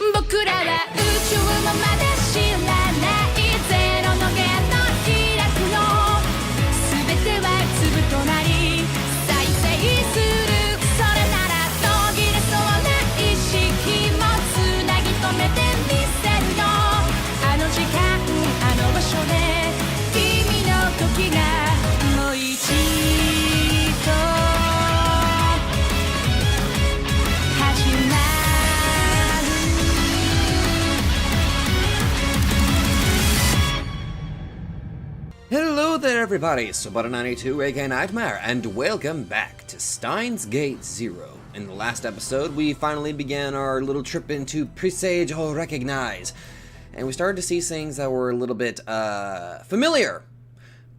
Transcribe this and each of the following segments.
僕らは宇宙のまで知らないゼロの弦の開くの全ては粒となり再生するそれなら途切れそうな意識もつなぎ止めてみせるよあの時間あの場所で君の時がもう一度始まる Hello there everybody, Sobata92 aka Nightmare, and welcome back to Steins Gate Zero. In the last episode, we finally began our little trip into Presage or Recognize, and we started to see things that were a little bit, familiar.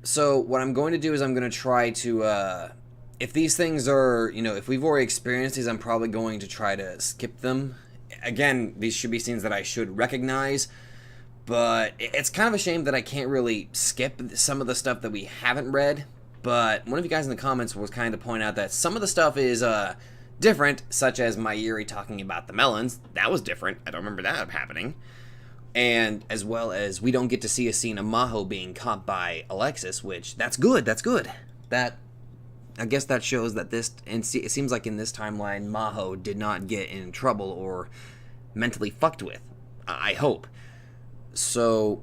So what I'm going to do is I'm going to try to, if these things are, if we've already experienced these, I'm probably going to try to skip them. Again, these should be scenes that I should recognize. But it's kind of a shame that I can't really skip some of the stuff that we haven't read. But one of you guys in the comments was kind of point out that some of the stuff is different, such as Mayuri talking about the melons. That was different. I don't remember that happening. And as well as we don't get to see a scene of Maho being caught by Alexis, which that's good. That's good. That I guess that shows that this, and it seems like in this timeline Maho did not get in trouble or mentally fucked with. I hope. So,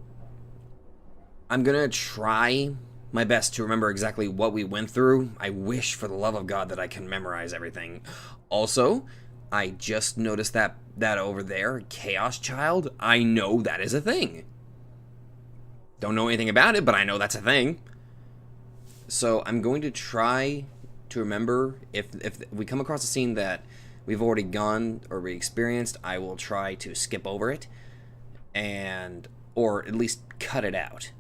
I'm gonna try my best to remember exactly what we went through. I wish for the love of God that I can memorize everything. Also, I just noticed that over there, Chaos Child, I know that is a thing. Don't know anything about it, but I know that's a thing. So, I'm going to try to remember if we come across a scene that we've already gone or we experienced, I will try to skip over it. Or at least cut it out.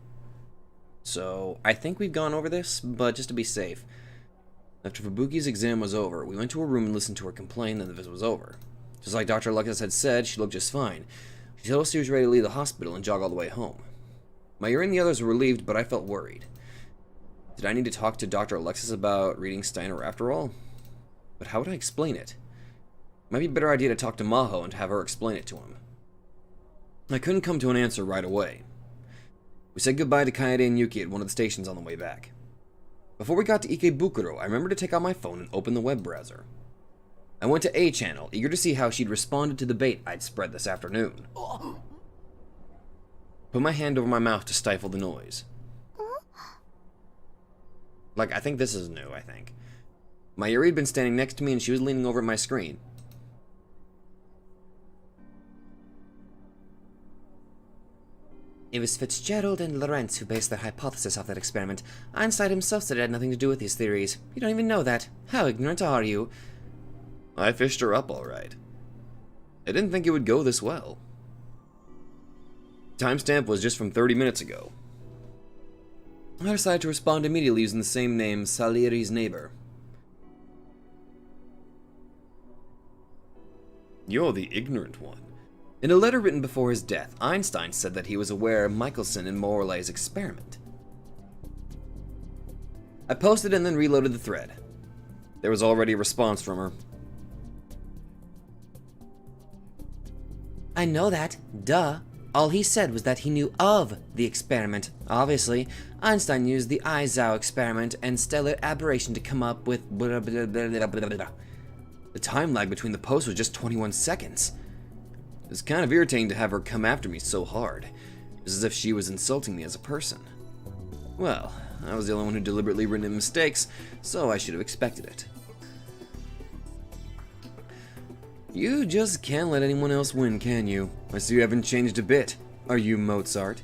So, I think we've gone over this, but just to be safe. After Fubuki's exam was over, we went to her room and listened to her complain that the visit was over. Just like Dr. Alexis had said, she looked just fine. She told us she was ready to leave the hospital and jog all the way home. Mayuri and the others were relieved, but I felt worried. Did I need to talk to Dr. Alexis about reading Steiner after all? But how would I explain it? It might be a better idea to talk to Maho and have her explain it to him. I couldn't come to an answer right away. We said goodbye to Kaede and Yuki at one of the stations on the way back. Before we got to Ikebukuro, I remembered to take out my phone and open the web browser. I went to A channel, eager to see how she'd responded to the bait I'd spread this afternoon. Put my hand over my mouth to stifle the noise. Like, I think this is new, I think. Mayuri had been standing next to me and she was leaning over at my screen. It was Fitzgerald and Lorentz who based their hypothesis off that experiment. Einstein himself said it had nothing to do with these theories. You don't even know that. How ignorant are you? I fished her up all right. I didn't think it would go this well. Timestamp was just from 30 minutes ago. I decided to respond immediately using the same name, Salieri's neighbor. You're the ignorant one. In a letter written before his death, Einstein said that he was aware of Michelson and Morley's experiment. I posted and then reloaded the thread. There was already a response from her. I know that. Duh. All he said was that he knew of the experiment. Obviously, Einstein used the Izao experiment and stellar aberration to come up with blah, blah, blah, blah, blah, blah. The time lag between the posts was just 21 seconds. It was kind of irritating to have her come after me so hard. It was as if she was insulting me as a person. Well, I was the only one who deliberately written in mistakes, so I should have expected it. You just can't let anyone else win, can you? I see you haven't changed a bit. Are you Mozart?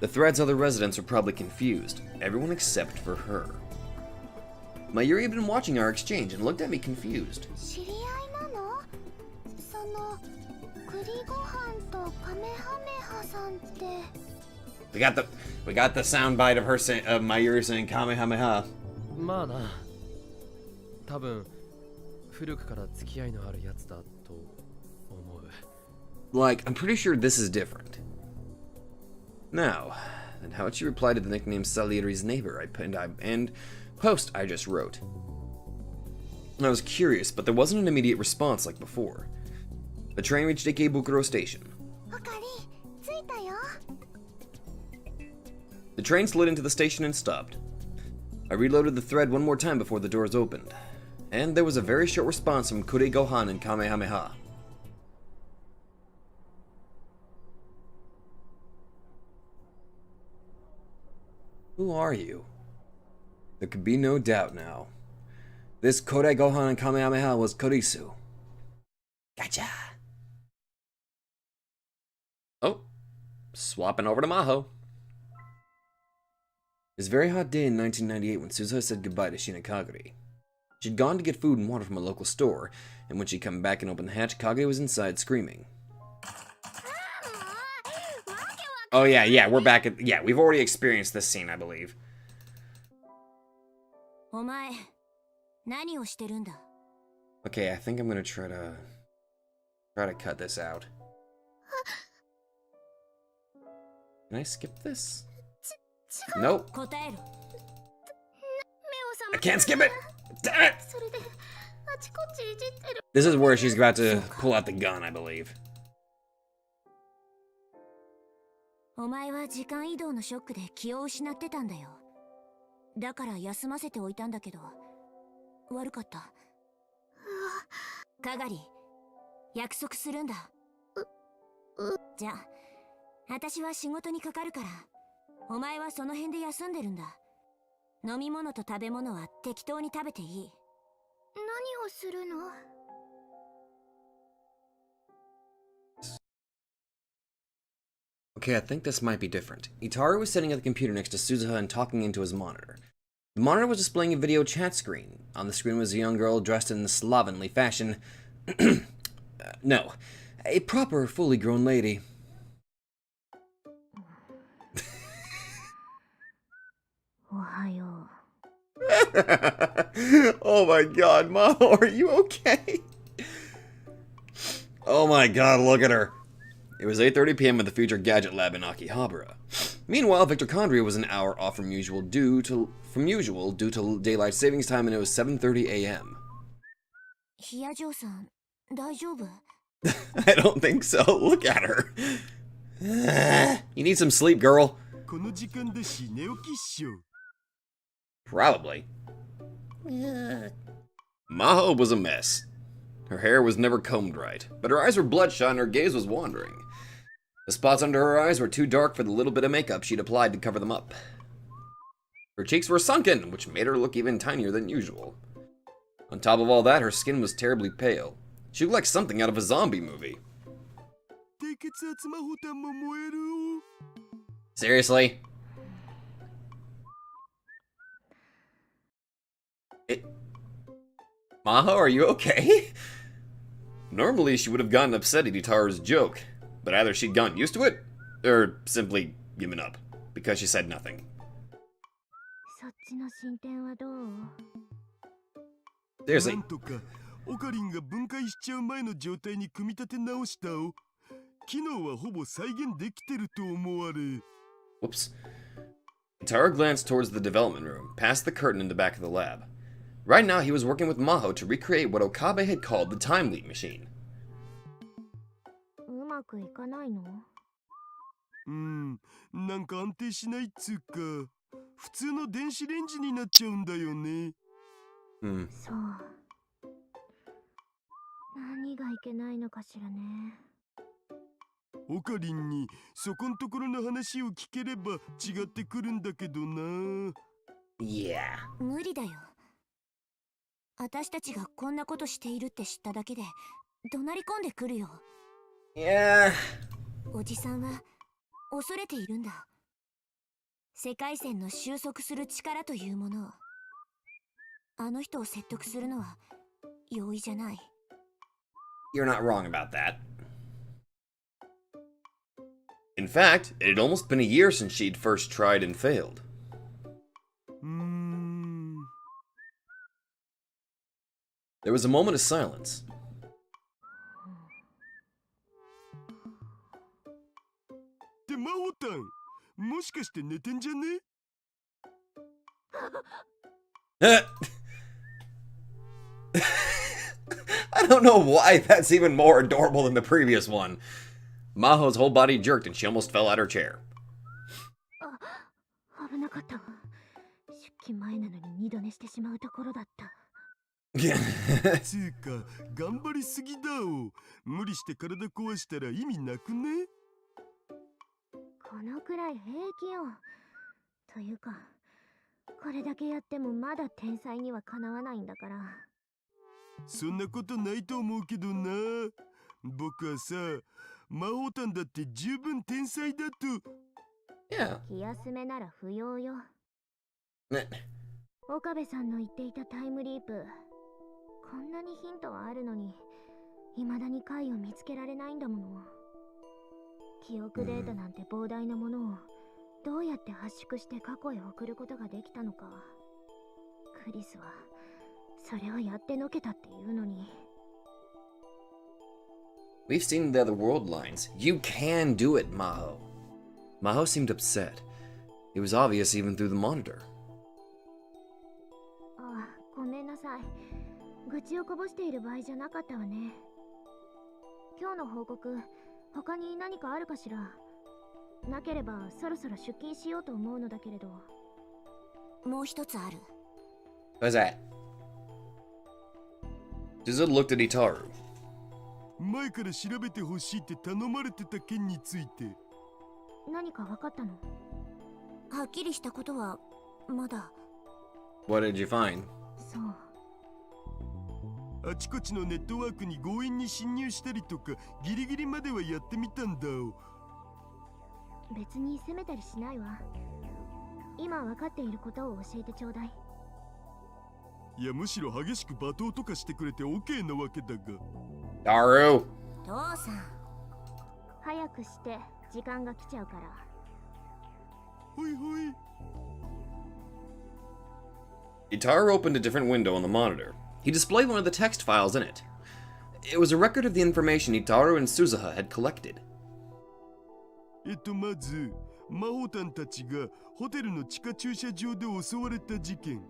The thread's other residents are probably confused. Everyone except for her. Mayuri had been watching our exchange and looked at me confused. We got the soundbite of her saying, Mayuri saying Kamehameha. Like, I'm pretty sure this is different. Now, then how would she reply to the nickname Salieri's neighbor and post I just wrote? I was curious, but there wasn't an immediate response like before. The train reached Ikebukuro Station. おかり着いたよ The train slid into the station and stopped. I reloaded the thread one more time before the doors opened, and there was a very short response from Kure Gohan and Kamehameha. Who are you? There could be no doubt now. This Kore Gohan and Kamehameha was Kurisu. Gotcha! Oh, swapping over to Maho. It was a very hot day in 1998 when Suzuha said goodbye to Shina Kagure. She'd gone to get food and water from a local store, and when she came back and opened the hatch, Kagure was inside screaming. Oh yeah, we're back at... Yeah, we've already experienced this scene, I believe. お前何をしてるんだ Okay, I think I'm gonna try to cut this out. Can I skip this? Nope. 答えろ I can't skip it! Damn it! This is where she's about to pull out the gun, I believe. お前は時間移動のショックで気を失ってたんだよだから休ませておいたんだけど悪かったかがり約束するんだじゃあ私は仕事にかかるからお前はその辺で休んでるんだ飲み物と食べ物は適当に食べていい何をするの Okay, I think this might be different. Itaru was sitting at the computer next to Suzuha and talking into his monitor. The monitor was displaying a video chat screen. On the screen was a young girl dressed in the slovenly fashion. No, a proper, fully grown lady. Oh my god, Maho, are you okay? Oh my god, look at her. It was 8:30 p.m. at the Future Gadget Lab in Akihabara. Meanwhile, Victor Condria was an hour off from usual due to daylight savings time, and it was 7:30 a.m. ヒヤジョーさん、大丈夫? I don't think so. Look at her. You need some sleep, girl. Probably. Maho was a mess. Her hair was never combed right, but her eyes were bloodshot and her gaze was wandering. The spots under her eyes were too dark for the little bit of makeup she'd applied to cover them up. Her cheeks were sunken, which made her look even tinier than usual. On top of all that, her skin was terribly pale. She looked like something out of a zombie movie. Seriously? Maho, are you okay? Normally, she would have gotten upset at Itaru's joke, but either she'd gotten used to it, or simply given up, because she said nothing. Seriously. Whoops. Itaru glanced towards the development room, past the curtain in the back of the lab. Right now, he was working with Maho to recreate what Okabe had called the Time Leap Machine. Yeah. 無理だよ。私たちがこんなことしているって知っただけで怒鳴り込んでくるよ。Yeah. おじさんは恐れているんだ。世界線の収束する力というものを。あの人を説得するのは容易じゃない。You're not wrong about that. In fact, it had almost been a year since she'd first tried and failed. There was a moment of silence. I I don't know why that's even more adorable than the previous one. Maho's whole body jerked and she almost fell out her chair. 危なかったわ。出勤前なのに二度寝してしまうところだった。つうか、頑張りすぎだお。無理して体壊したら意味なくね？このくらい平気よ。というか、これだけやってもまだ天才にはかなわないんだから。そんなことないと思うけどな。僕はさ、魔法炭だって十分天才だと。Yeah. 気休めなら不要よ。ね。岡部さんの言っていたタイムリープ、こんなにヒントはあるのに、未だに解を見つけられないんだもの。記憶データなんて膨大なものをどうやって圧縮して過去へ送ることができたのか。クリスはそれをやってのけたっていうのに。We've seen the other world lines. You can do it, Maho. Maho seemed upset. It was obvious even through the monitor. ああ、ごめんなさい。愚痴をこぼしている場合じゃなかったわね。今日の報告、他に何かあるかしら。なければそろそろ出勤しようと思うのだけれど。もう一つある。What's that? Dizzo looked at Itaru. 前から調べてほしいって頼まれてた件について。何か分かったの？はっきりしたことはまだ。What did you find? そう。あちこちのネットワークに強引に侵入したりとか、ギリギリまではやってみたんだお。別に責めたりしないわ。今分かっていることを教えてちょうだい。いや、むしろ激しく罵倒とかしてくれて OK なわけだが。Taru! 父さん。早くして時間が来ちゃうから。ほいほい。Itaru opened a different window on the monitor. He displayed one of the text files in it. It was a record of the information Itaru and Suzuha had collected. まず、魔法炭たちがホテルの地下駐車場で襲われた事件。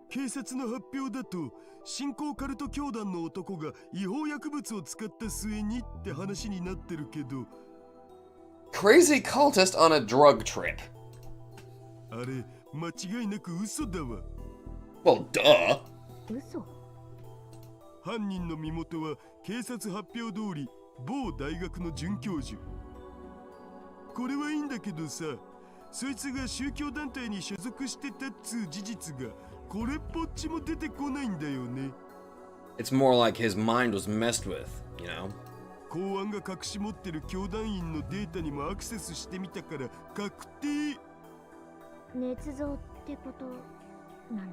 警察の発表だと、新興カルト教団の男が違法薬物を使った末にって話になってるけど。Crazy cultist on a drug trip. あれ、間違いなく嘘だわ。Well, duh. 嘘？犯人の身元は警察発表通り某大学の准教授。これはいいんだけどさ、そいつが宗教団体に所属してたっつう事実がこれっぽっちも出てこないんだよね。It's more like his mind was messed with, you know? 公安が隠し持ってる教団員のデータにもアクセスしてみたから確定。捏造ってことなのね。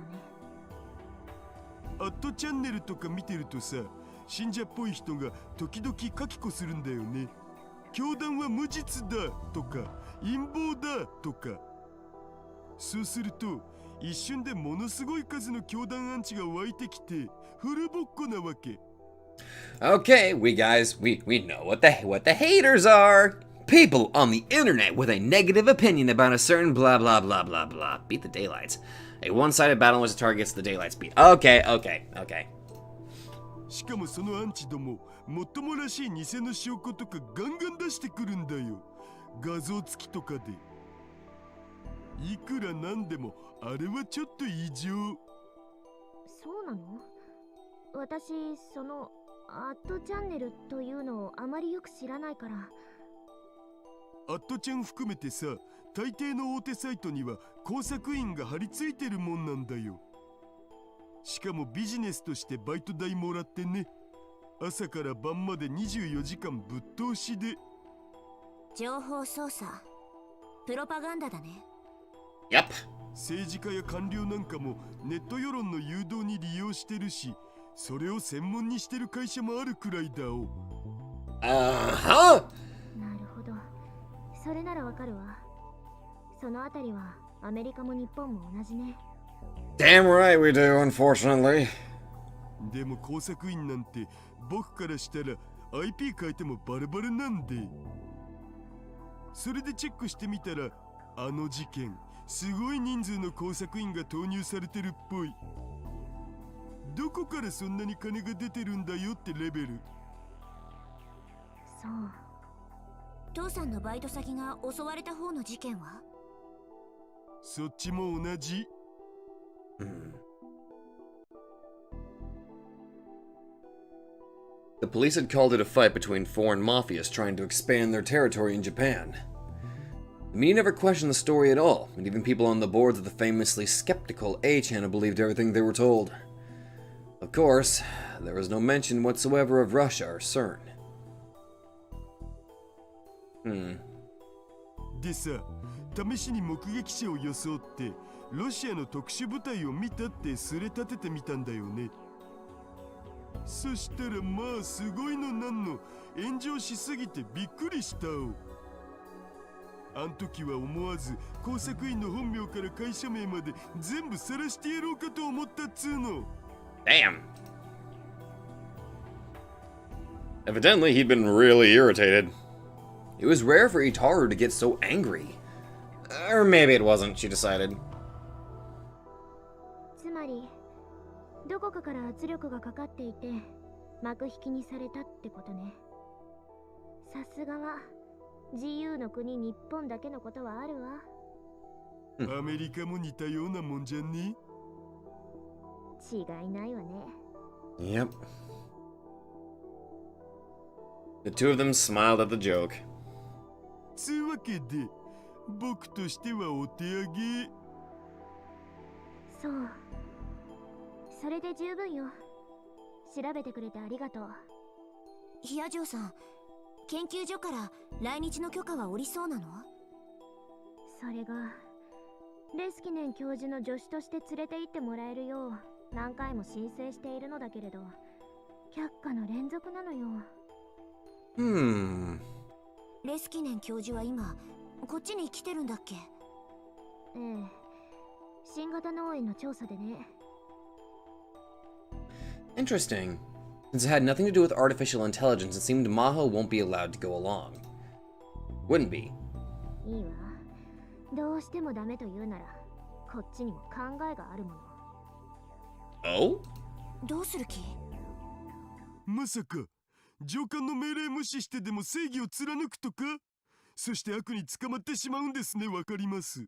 アットチャンネルとか見てるとさ、信者っぽい人が時々書き子するんだよね。教団は無実だとか陰謀だとか。そうすると一瞬でものすごい数の教団アンチが湧いてきてフルボッコなわけ。Okay, we know what the haters are. People on the internet with a negative opinion about a certain blah blah blah blah blah. Beat the daylights. A one-sided battle in which the target gets the daylights beat. Okay. しかもそのアンチども、もっともらしい偽の証拠とかガンガン出してくるんだよ。画像付きとかで。いくらなんでもあれはちょっと異常。そうなの？私、そのアットチャンネルというのをあまりよく知らないから。アットちゃん含めてさ、大抵の大手サイトには工作員が張り付いてるもんなんだよ。しかもビジネスとしてバイト代もらってね。朝から晩まで24時間ぶっ通しで。情報操作、プロパガンダだね。Yep. 政治家や官僚なんかもネット世論の誘導に利用してるし、それを専門にしてる会社もあるくらいだお。Uh-huh. なるほど。それならわかるわ。そのあたりはアメリカも日本も同じね。Damn right we do, unfortunately. でも工作員なんて僕からしたら IP 変えてもバラバラなんで。それでチェックしてみたら、あの事件すごい人数の工作員が投入されてるっぽい。どこからそんなに金が出てるんだよってレベル。そう。父さんのバイト先が襲われた方の事件は？そっちも同じ。The police had called it a fight between foreign mafias trying to expand their territory in Japan. The media never questioned the story at all, and even people on the boards of the famously skeptical A channel believed everything they were told. Of course, there was no mention whatsoever of Russia or CERN. でさ、試しに目撃者を装ってロシアの特殊部隊を見たってすれ立ててみたんだよね。そしたらまあすごいのなんの、炎上しすぎてびっくりしたお。あん時は思わず工作員の本名から会社名まで全部晒してやろうかと思ったっつうの。Damn. Evidently, he'd been really irritated. It was rare for Itaru to get so angry. Or maybe it wasn't, she decided. つまりどこかから圧力がかかっていて幕引きにされたってことね。さすがは自由の国日本だけのことはあるわ。アメリカも似たようなもんじゃね？違いないわね。Yep. The two of them smiled at the joke. つうわけで僕としてはお手上げ。そう。それで十分よ。調べてくれてありがとう。ヒヤジョーさん、研究所から来日の許可は下りそうなの？それがレスキネン教授の助手として連れて行ってもらえるよう何回も申請しているのだけれど、却下の連続なのよ。レスキネン教授は今こっちに来てるんだっけ？ええ、新型脳炎の調査でね。Interesting. Since it had nothing to do with artificial intelligence, it seemed Maho won't be allowed to go along. Wouldn't be. いいわ。どうしてもダメと言うなら、こっちにも考えがあるもの。Oh? どうする気？まさか上官の命令無視してでも正義を貫くとか？そして悪に捕まってしまうんですね。わかります。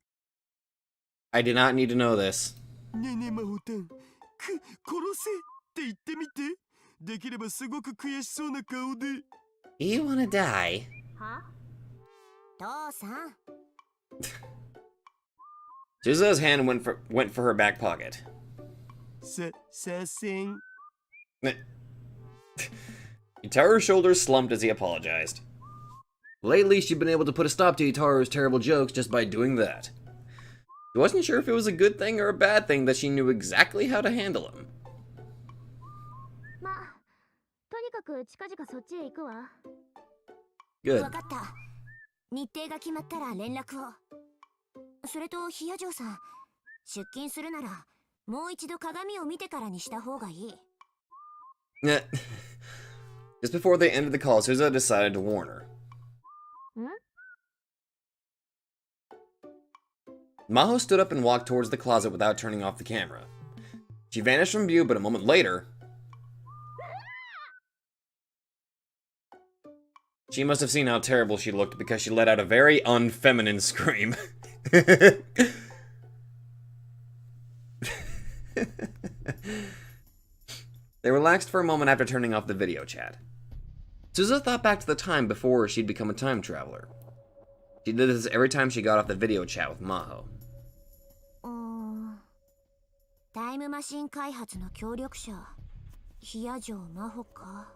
I did not need to know this. ねえねえマホタン、殺せって言ってみて。できればすごく悔しそうな顔で。You wanna die? は？父さん。Suza's hand went for her back pocket. させん。Itaru's shoulders slumped as he apologized. Lately, she'd been able to put a stop to Itaru's terrible jokes just by doing that. She wasn't sure if it was a good thing or a bad thing that she knew exactly how to handle him. まあ、とにかく近々そっちへ行くわ。Good. わかった。日程が決まったら連絡を。それとヒヤジョーさん、出勤するならもう一度鏡を見てからにした方がいい。Just before they ended the call, Suza decided to warn her. Maho stood up and walked towards the closet without turning off the camera. She vanished from view, but a moment later, she must have seen how terrible she looked because she let out a very unfeminine scream. They relaxed for a moment after turning off the video chat. Suza thought back to the time before she'd become a time traveler. She did this every time she got off the video chat with Maho. タイムマシン開発の協力者、ヒヤジョーマホか。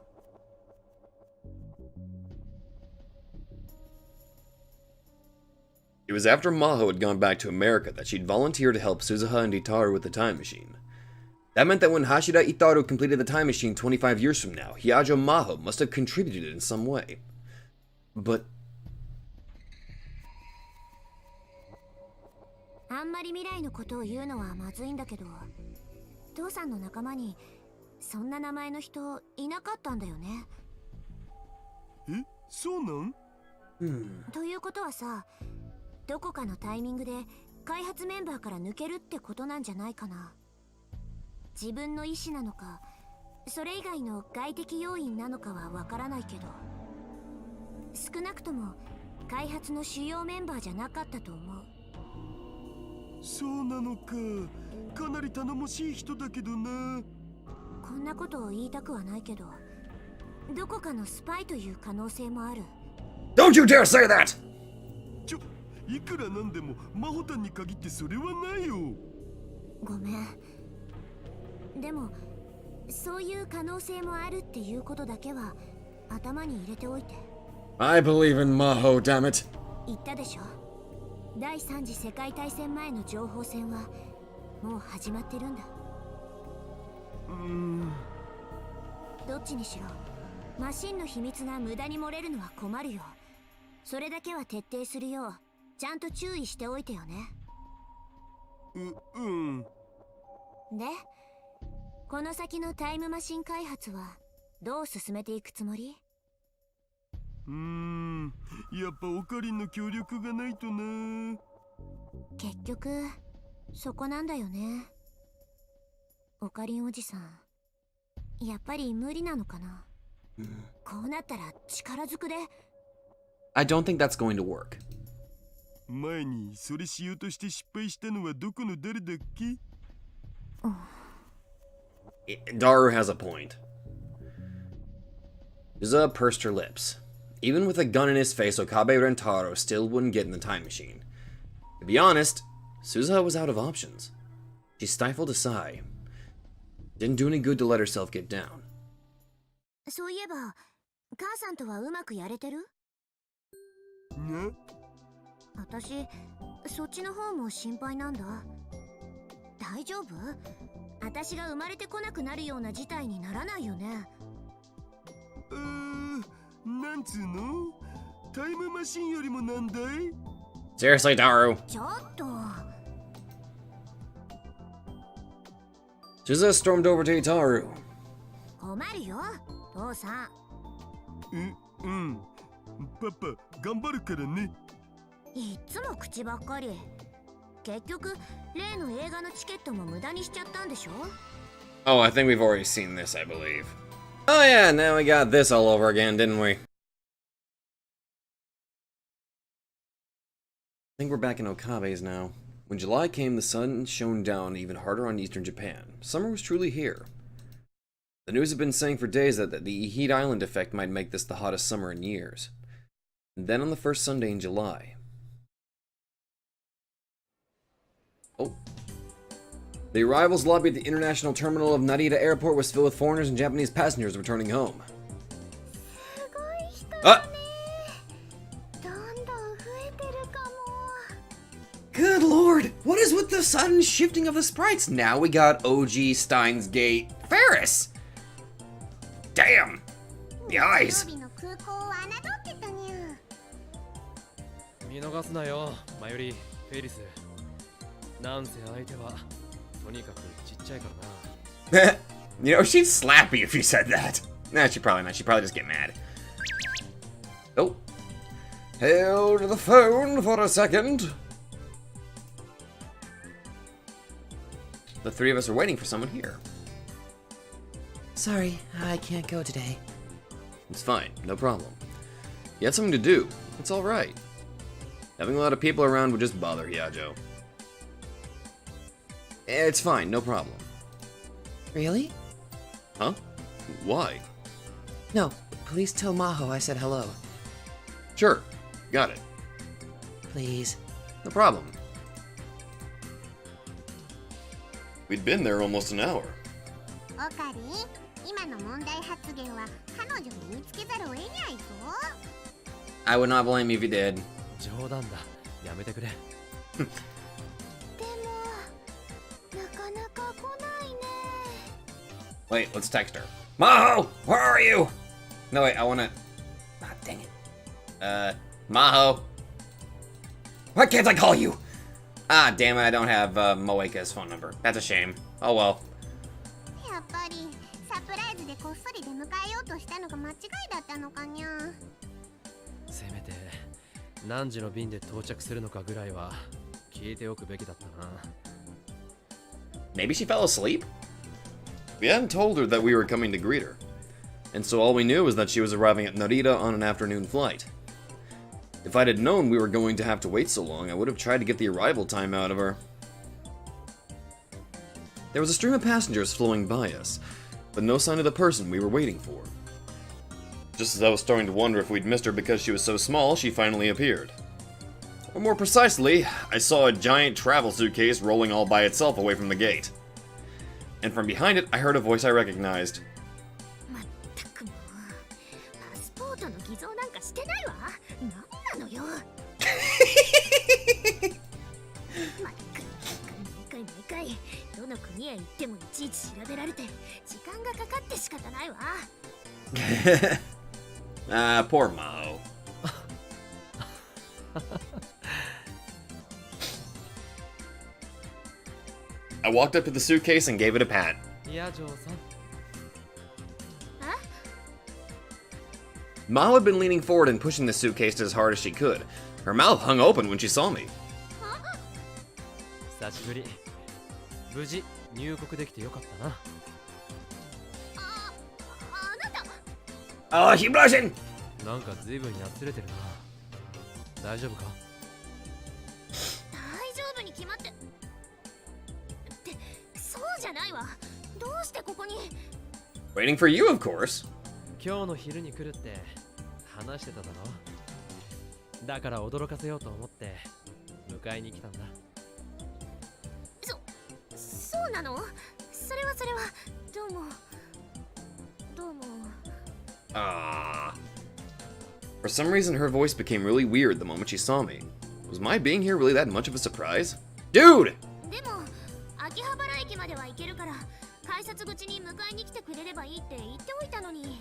It was after Maho had gone back to America that she'd volunteered to help Suzuha and Itaru with the time machine. That meant that when Hashira Itaru completed the time machine 25 years from now, Hyajo Maho must have contributed in some way. But... あんまり未来のことを言うのはまずいんだけど、父さんの仲間にそんな名前の人いなかったんだよね。え、そうなん？ということはさ、どこかのタイミングで開発メンバーから抜けるってことなんじゃないかな。自分の意思なのか、それ以外の外的要因なのかはわからないけど、少なくとも開発の主要メンバーじゃなかったと思う。そうなのか。かなり頼もしい人だけどな。こんなことを言いたくはないけど、どこかのスパイという可能性もある。 Don't you dare say that! いくらなんでもマホタンに限ってそれはないよ。ごめん。でもそういう可能性もあるっていうことだけは頭に入れておいて。 I believe in Maho, damn it. 言ったでしょ、第三次世界大戦前の情報戦はもう始まってるんだ。どっちにしろマシンの秘密が無駄に漏れるのは困るよ。それだけは徹底するようちゃんと注意しておいてよね。で、この先のタイムマシン開発はどう進めていくつもり？やっぱオカリンの協力がないとな。結局そこなんだよね。オカリンおじさん、やっぱり無理なのかな。こうなったら力ずくで。 I don't think that's going to work. 前にそれしようとして失敗したのはどこの誰だっけ？ Daru has a point. Suza pursed her lips. Even with a gun in his face, Okabe Rentaro still wouldn't get in the time machine. To be honest, Suza was out of options. She stifled a sigh. Didn't do any good to let herself get down. そういえば母さんとはうまくやれてる？な？私そっちの方も心配なんだ。大丈夫？私が生まれてこなくなるような事態にならないよね。なんつうの？タイムマシンよりもなんだい？ Seriously, Daru. ちょっと。 Suza stormed over to Itaru. 困るよ父さん。パパ頑張るからね。いっつも口ばっかり。結局例の映画のチケットも無駄にしちゃったんでしょ？ Oh, I think we've already seen this, I believe. Oh yeah, now we got this all over again, didn't we? I think we're back in Okabe's now. When July came, the sun shone down even harder on eastern Japan. Summer was truly here. The news had been saying for days that the heat island effect might make this the hottest summer in years. And then on the first Sunday in July... Oh. The arrivals lobby at the international terminal of Narita Airport was filled with foreigners and Japanese passengers returning home. Good lord! What is with the sudden shifting of the sprites? Now we got OG Steins Gate Ferris! Damn! The eyes! 見逃すなよ、マヨリー、フェリス。なんせ相手はとにかくちっちゃいからな。You know, she'd slap you if you said that. Nah, she'd probably not. She'd probably just get mad. Oh. Held the phone for a second. The three of us are waiting for someone here. Sorry, I can't go today. It's fine, no problem. You had something to do. It's alright. Having a lot of people around would just bother Hyajo. It's fine, no problem. Really? Huh? Why? No, please tell Maho I said hello. Sure, got it. Please. No problem. We'd been there almost an hour. オカリン、今の問題発言は彼女に見つけざるを得ないぞ。 I would not blame you if you did. 冗談だ、やめてくれ。でもなかなか来ないね。 Wait, let's text her. Maho, where are you? No, wait, I wanna... Ah, dang it. Maho. Why can't I call you? Ah, damn it, I don't have Moeka's phone number. That's a shame. Oh well. やっぱりサプライズでこっそり出迎えようとしたのが間違いだったのかにゃ。せめて何時の便で到着するのかぐらいは聞いておくべきだったな。 Maybe she fell asleep? We hadn't told her that we were coming to greet her, and so all we knew was that she was arriving at Narita on an afternoon flight. If I'd had known we were going to have to wait so long, I would have tried to get the arrival time out of her. There was a stream of passengers flowing by us, but no sign of the person we were waiting for. Just as I was starting to wonder if we'd missed her because she was so small, she finally appeared. Or more precisely, I saw a giant travel suitcase rolling all by itself away from the gate. And from behind it, I heard a voice I recognized. まったくもうパスポートの偽造なんかしてないわ。なんなのよ。毎回どの国へ行ってもいちいち調べられて時間がかかって仕方ないわ。Ah, poor Mao. I walked up to the suitcase and gave it a pat. いや、ジョーさん。Mao had been leaning forward and pushing the suitcase as hard as she could. Her mouth hung open when she saw me. 久しぶり。無事入国できてよかったな。Oh, she blushing! なんか随分やつれてるな。大丈夫か？大丈夫に決まって。ってそうじゃないわ。どうしてここに？ Waiting for you, of course. 今日の昼に来るって話してただろ。だから驚かせようと思って迎えに来たんだ。そうなの？それはどうも。Ah. For some reason, her voice became really weird the moment she saw me. Was my being here really that much of a surprise? Dude! でも秋葉原駅までは行けるから改札口に迎えに来てくれればいいって言っておいたのに。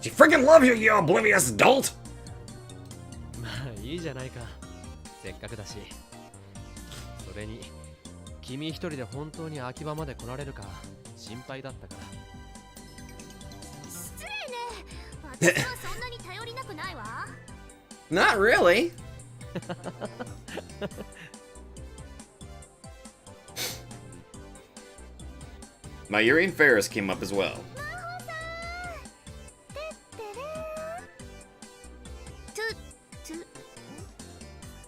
She freaking loves you, you oblivious adult! まあいいじゃないか。せっかくだし。それに君一人で本当に秋葉まで来られるか心配だったから。失礼ね。私はそんなに頼りなくないわ。Not really. Mayuri and Ferris came up as well.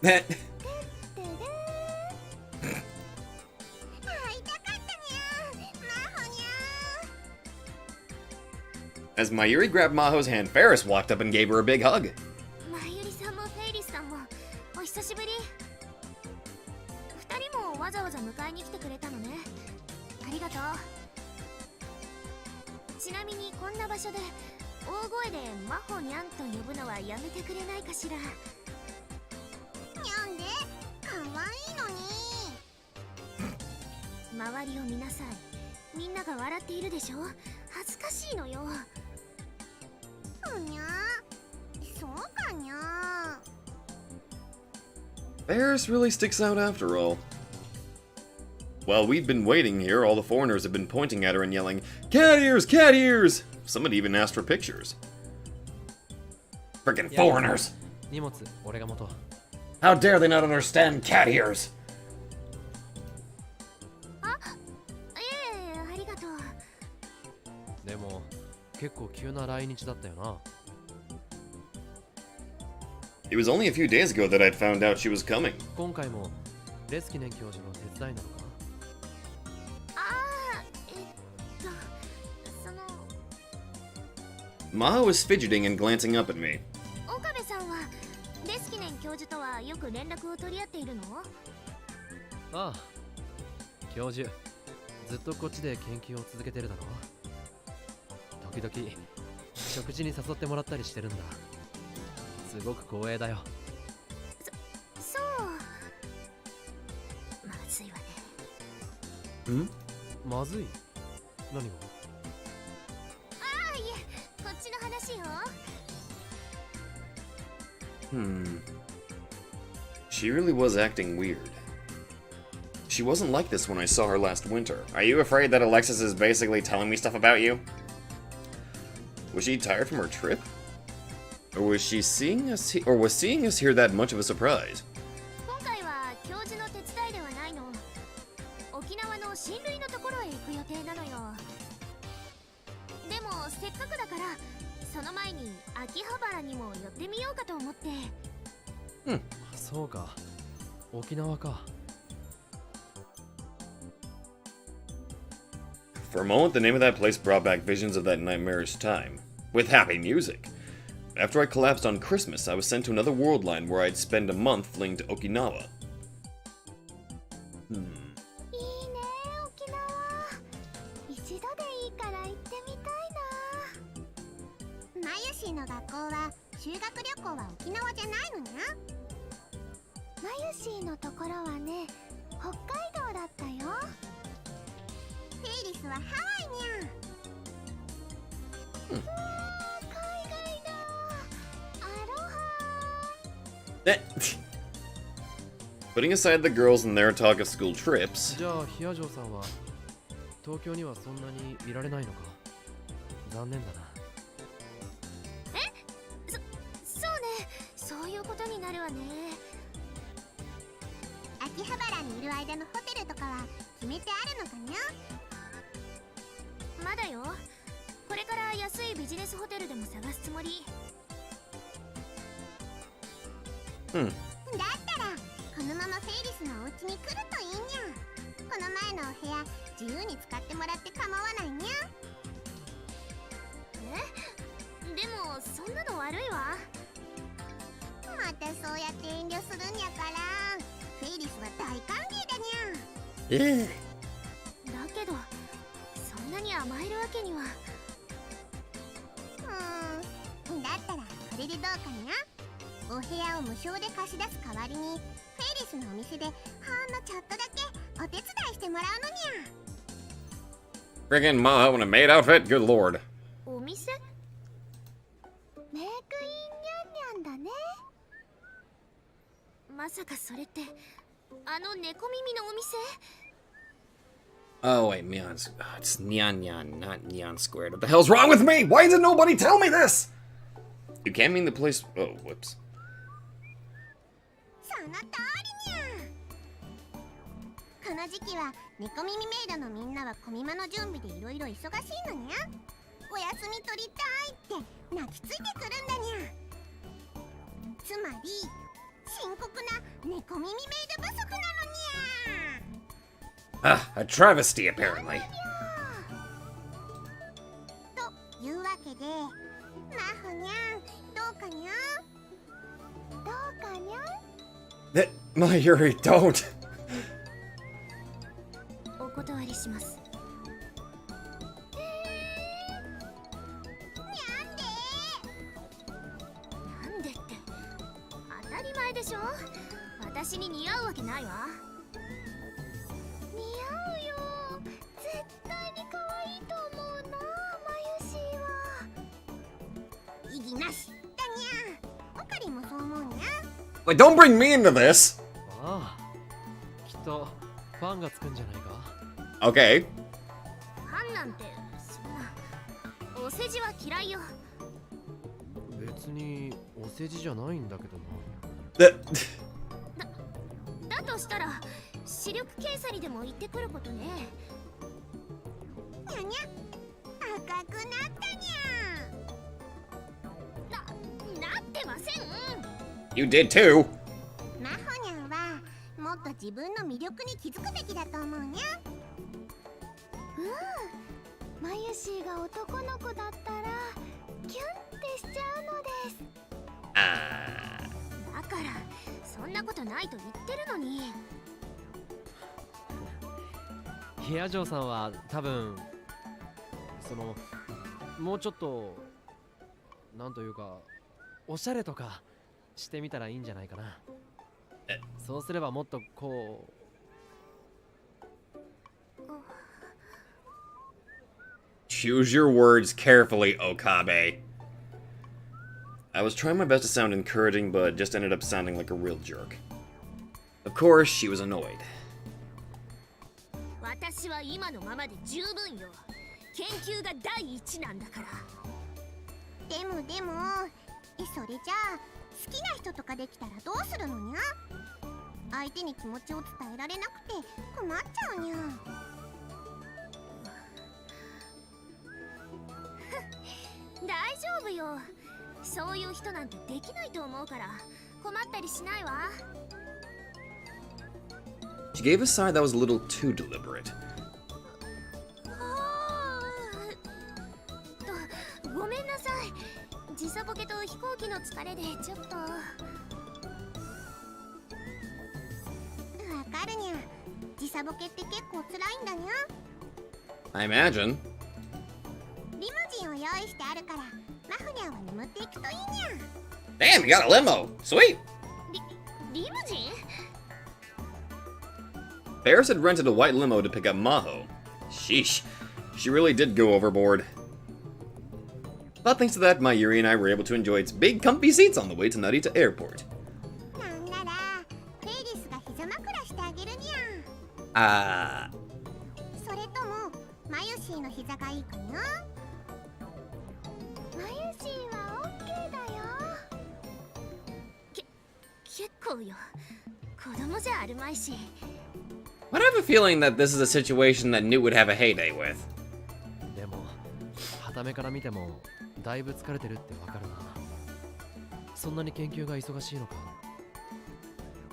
会い That たかったにゃマホにゃ As Mayuri grabbed Maho's hand, Ferris walked up and gave her a big hug. マユリさんもフェイリスさんもお久しぶり。二人もわざわざ迎えに来てくれたのね。ありがとう。ちなみにこんな場所で大声でマホニャンと呼ぶのはやめてくれないかしら。にゃんでかわいいのに。周りを見なさい。みんなが笑っているでしょ。恥ずかしいのよ。ふにゃ、そうかにゃ。 Ferris really sticks out after all. While we'd been waiting here, all the foreigners had been pointing at her and yelling, "Cat ears! Cat ears!" Someone even asked for pictures. Frickin' foreigners! 荷物俺が持とう。 How dare they not understand cat ears? ありがとう。でも結構急な来日だったよな。It was only a few days ago that I'd found out she was coming. 今回もレスキネン教授の手伝いなのか？その Maho was fidgeting and glancing up at me. 岡部さんはレスキネン教授とはよく連絡を取り合っているの？ああ、教授ずっとこっちで研究を続けてるだろ。時々食事に誘ってもらったりしてるんだ。すごく光栄だよ。そう。まずいわね。ん？まずい？何が？ああ、いえ、こっちの話よ。She really was acting weird. She wasn't like this when I saw her last winter. Are you afraid that Alexis is basically telling me stuff about you? Was she tired from her trip? Or was seeing us here that much of a surprise? 今回は教授の手伝いではないの。沖縄の親類のところへ行く予定なのよ。せっかくだからその前に秋葉原にも寄ってみようかと思って。そうか、沖縄か。For a moment, the name of that place brought back visions of that nightmarish time, with happy music. After I collapsed on Christmas, I was sent to another world line where I'd spend a month linked to Okinawa. いいね沖縄。一度でいいから行ってみたいな。マユシーの学校は修学旅行は沖縄じゃないのにゃ。マユシーのところはね、北海道だったよ。フェイリスはハワイにゃ。海外だ。アロハ。Putting aside the girls and their talk of school trips, じゃあヒアジョーさんは東京にはそんなにいられないのか。残念だな。そうね、そういうことになるわね。秋葉原にいる間のホテルとかは決めてあるのかにゃ。まだよ。これから安いビジネスホテルでも探すつもり。だったらこのままフェイリスのお家に来るといいにゃ。この前のお部屋自由に使ってもらって構わないにゃ。でもそんなの悪いわ。またそうやって遠慮するんやから、フェイリスは大歓迎だにゃ。だけどそんなに甘えるわけには。だったらこれでどうかにゃ。お部屋を無償で貸し出す代わりにフェイリスのお店でほんのちょっとだけお手伝いしてもらうのにゃ。 friggin' Ma in a maid outfit? Good lord. お店？メイクインニャンニャンだね。まさかそれってあの猫耳のお店？ Oh, wait, Neon's. It's Neon Neon, not Neon Squared. What the hell's wrong with me? Why did nobody tell me this? You can't mean the place. Oh, whoops. その通りにゃ。この時期は猫耳メイドのみんなはコミマの準備でいろいろ忙しいのにゃ。お休み取りたいって泣きついてくるんだにゃ。つまり深刻な猫耳メイド不足なのにゃ。Ah, a travesty, apparently. というわけで、マフニャン、どうかにゃ。どうかにゃ。My Yuri, don't. お断りします。なんでって当たり前でしょ。私に似合うわけないわ。似合うよ。絶対に可愛いと思うな、マユシーは。意義なしだにゃ。オカリもそう思うにゃ。Like, don't bring me into this. ああ、きっとファンがつくんじゃないか。Okay. ファンなんてそんな。お世辞は嫌いよ。別にお世辞じゃないんだけどな。だとしたら視力検査にでも行ってくることね。にゃにゃ、赤くなったにゃ。なってません。You did too. マホニャンはもっと自分の魅力に気づくべきだと思うにゃ。マユシーが男の子だったらキュンってしちゃうのです。だからそんなことないと言ってるのに。ヒアジョーさんは多分もうちょっとなんというかおしゃれとかしてみたらいいんじゃないかな。そうすればもっとこう。Choose your words carefully, Okabe. I was trying my best to sound encouraging, but just ended up sounding like a real jerk. Of course, she was annoyed. 私は今のままで十分よ。研究が第一なんだから。でもそれじゃあ好きな人とかできたらどうするのにゃ。相手に気持ちを伝えられなくて困っちゃうにゃ。大丈夫よ。そういう人なんてできないと思うから困ったりしないわ。 She gave a sigh that was a little too deliberate. ごめんなさい。時差ボケと飛行機の疲れでちょっと。わかるにゃ。時差ボケって結構辛いんだにゃ。 I imagine. リムジンを用意してあるからマフニャンは眠っていくといいにゃ。 Damn, you got a limo! Sweet! リムジン Paris had rented a white limo to pick up Maho. Sheesh, she really did go overboard. But thanks to that, my Yuri and I were able to enjoy its big comfy seats on the way to Narita Airport. なんならフェイリスが膝枕してあげるにゃ。 Ah. それともマユシーの膝がいいかな。マユシーはオッケーだよ。結構よ。子供じゃあるまいし。 But I have a feeling that this is a situation that Newt would have a heyday with. でも傍目から見てもだいぶ疲れてるってわかるな。そんなに研究が忙しいのか。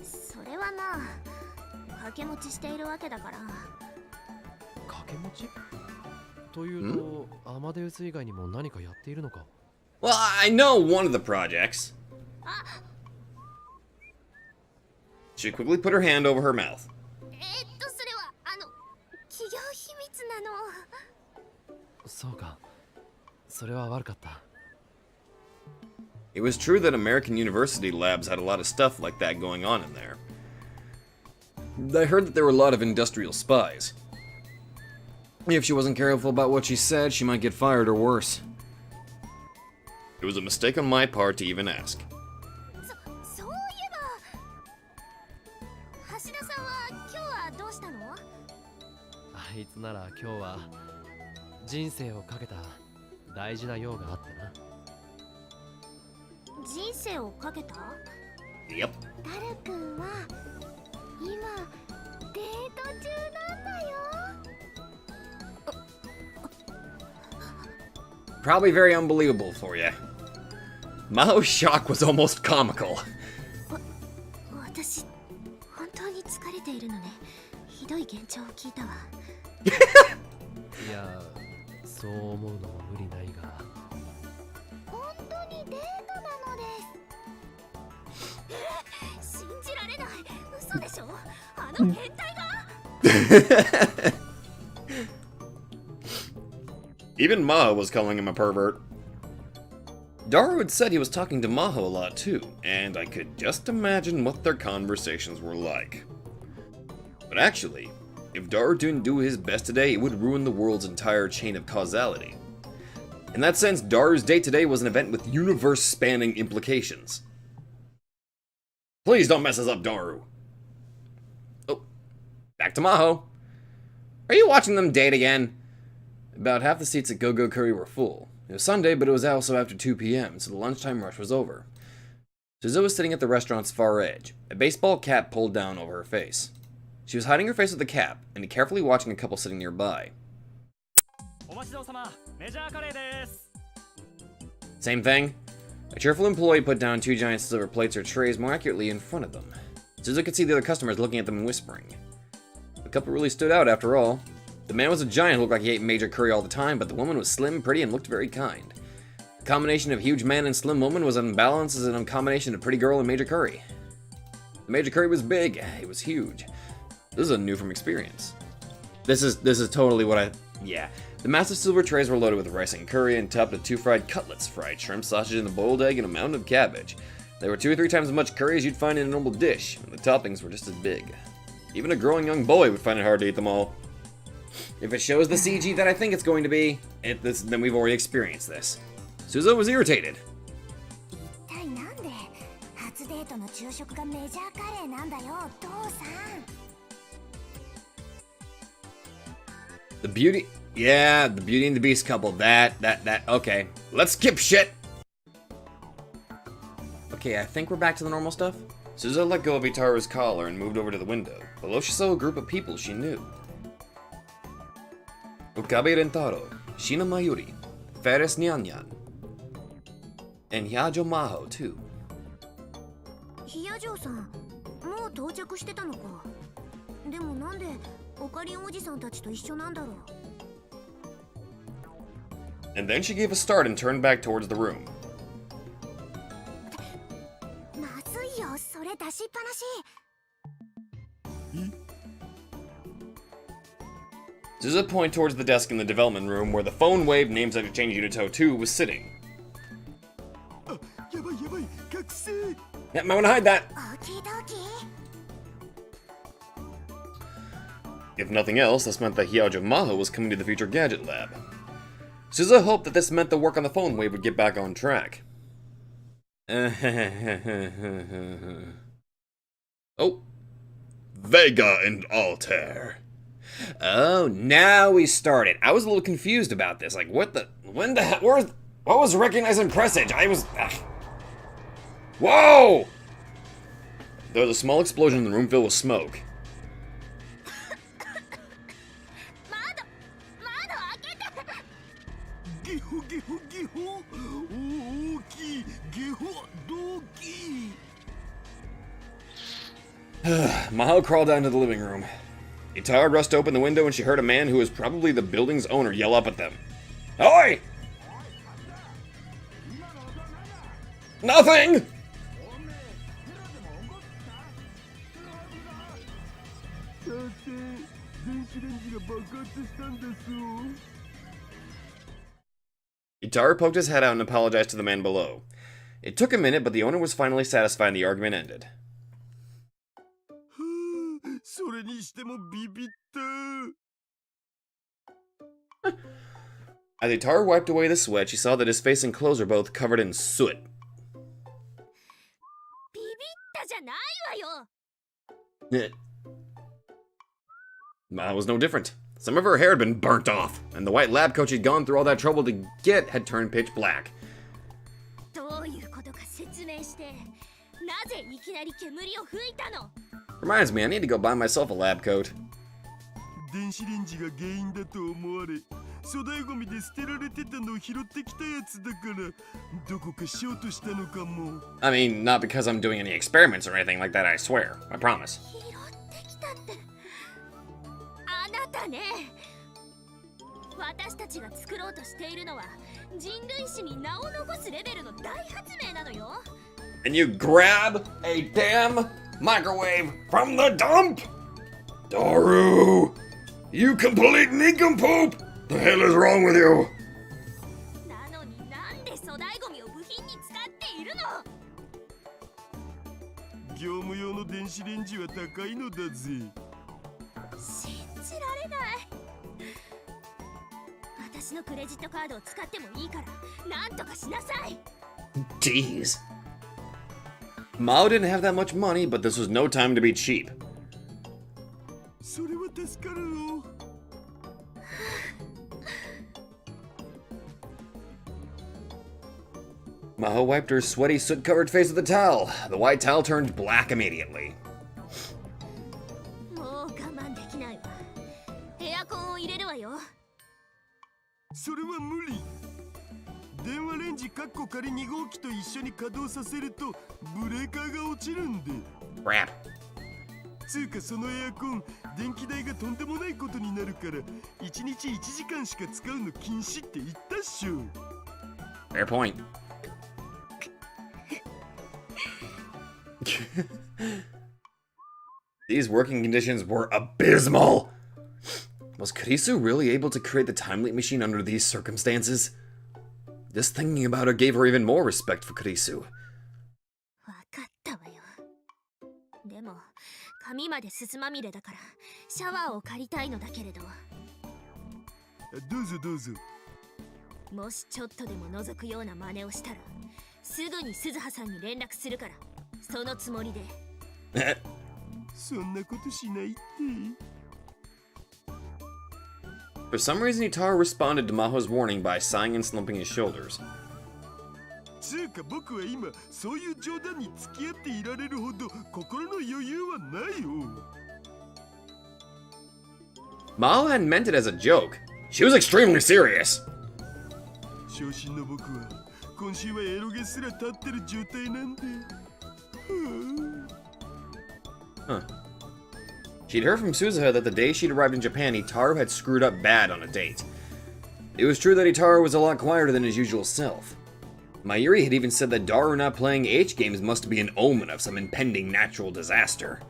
それはな、掛け持ちしているわけだから。掛け持ちというとアマデウス以外にも何かやっているのか。 Well, I know one of the projects. She quickly put her hand over her mouth. それは企業秘密なの。そうか。それは悪かった。 It was true that American university labs had a lot of stuff like that going on in there. I heard that there were a lot of industrial spies. If she wasn't careful about what she said, she might get fired or worse. It was a mistake on my part to even ask. そういえば、橋田さんは今日はどうしたの？あいつなら今日は人生をかけた大事な用があってな。人生をかけた？ Yep. ダル君は今デート中なんだよ。 Probably very unbelievable for you. Mao's shock was almost comical. 私本当に疲れているのね。ひどい幻聴を聞いたわ。いや、そう思うのも無理ないが。本当にデートなのです。信じられない。嘘でしょ。あの変態が。 Even Maho was calling him a pervert. Daru had said he was talking to Maho a lot too, and I could just imagine what their conversations were like. But actually, if Daru didn't do his best today, it would ruin the world's entire chain of causality. In that sense, Daru's date today was an event with universe-spanning implications. Please don't mess us up, Daru. Oh, back to Maho. Are you watching them date again? About half the seats at Go-Go Curry were full. It was Sunday, but it was also after 2 p.m., so the lunchtime rush was over. Suzuo was sitting at the restaurant's far edge, a baseball cap pulled down over her face. She was hiding her face with the cap, and carefully watching a couple sitting nearby. Same thing. A cheerful employee put down 2 giant silver plates or trays more accurately in front of them. Suzuo could see the other customers looking at them and whispering. The couple really stood out after all. The man was a giant who looked like he ate major curry all the time, but the woman was slim, pretty, and looked very kind. The combination of huge man and slim woman was unbalanced as a combination of pretty girl and major curry. The major curry was big, it was huge. This is a new from experience. This is totally what yeah. The massive silver trays were loaded with rice and curry and topped with 2 fried cutlets, fried shrimp, sausage, and a boiled egg, and a mound of cabbage. There were 2 or 3 times as much curry as you'd find in a normal dish, and the toppings were just as big. Even a growing young boy would find it hard to eat them all. If it shows the CG that I think it's going to be, then we've already experienced this. Suzuo was irritated. 一体なんで初デートの昼食がメジャーカレーなんだよ、父さん。 The Beauty and the Beast couple, okay. Let's skip shit! Okay, I think we're back to the normal stuff. Suzuo let go of Itaru's collar and moved over to the window. Below she saw a group of people she knew. Okabe Rentaro, Shina Mayuri, Ferris Nyanyan, And Hyajo Maho, too. ヒヤジョーさん、もう到着してたのか。でもなんでオカリンおじさんたちと一緒なんだろう。 And then she gave a start and turned back towards the room. まずいよ、それ出しっぱなし。 Zuza pointed towards the desk in the development room where the phone wave names interchange Unit 2 was sitting. あ、やばいやばい、覚醒。 Yeah, might want to hide that. オーキードーキー。 If nothing else, this meant that Hyajo Maho was coming to the future gadget lab. Suza hoped that this meant the work on the phone wave would get back on track. Oh. Vega and Altair. Oh, now we started. I was a little confused about this. Like, what the hell? What was recognizing presage? I was... Whoa! There was a small explosion in the room filled with smoke. ゲホゲホゲホ。大きいゲホ動機。 Maho crawled down to the living room. Itara rushed open the window and she heard a man who was probably the building's owner yell up at them. Oi! Nothing! Itara poked his head out and apologized to the man below. It took a minute, but the owner was finally satisfied and the argument ended. それにしてもビビった。 As Itara wiped away the sweat, she saw that his face and clothes were both covered in soot. ビビったじゃないわよ。 Maho was no different. Some of her hair had been burnt off, and the white lab coat she'd gone through all that trouble to get had turned pitch black. どういうことか説明して。なぜいきなり煙を吹いたの？ Reminds me, I need to go buy myself a lab coat. 電子レンジが原因だと思われ、粗大ゴミで捨てられてたのを拾ってきたやつだから、どこかショートしたのかも。 I mean, not because I'm doing any experiments or anything like that, I swear. I promise. 拾ってきたって。あなたね。私たちが作ろうとしているのは人類史に名を残すレベルの大発明なのよ。 And you grab a damn microwave from the dump? Daru! You complete nincompoop! The hell is wrong with you? なのになんで粗大ゴミを部品に使っているの？ 業務用の電子レンジは高いのだぜ。 信じられない。私のクレジットカードを使ってもいいからなんとかしなさい。 Jeez. Mao didn't have that much money, but this was no time to be cheap. それは助かるよ。 Maho wiped her sweaty, soot-covered face with a towel. The white towel turned black immediately. もう我慢できないわ。エアコンを入れるわよ。 それは無理。電話レンジカッコ仮2号機と一緒に稼働させるとブレーカーが落ちるんで。 Crap. つうかそのエアコン電気代がとんでもないことになるから1日1時間しか使うの禁止って言ったっしょ。 Fair point. These working conditions were abysmal. Was Kurisu really able to create the time leap machine under these circumstances? Just thinking about it gave her even more respect for Kurisu. わかったわよ。でも髪まですすまみれだからシャワーを借りたいのだけれど。どうぞどうぞ。もしちょっとでも覗くような真似をしたらすぐに鈴葉さんに連絡するからそのつもりで。そんなことしないって。 For some reason, Itaro responded to Maho's warning by sighing and slumping his shoulders. つうか僕は今そういう冗談に付き合っていられるほど心の余裕はないよ。 Maho hadn't meant it as a joke. She was extremely serious. 昇進の僕は今週はエロゲすら立ってる状態なんで。Huh. She'd heard from Suzuha that the day she'd arrived in Japan, Itaru had screwed up bad on a date. It was true that Itaru was a lot quieter than his usual self. Mayuri had even said that Daru not playing H games must be an omen of some impending natural disaster.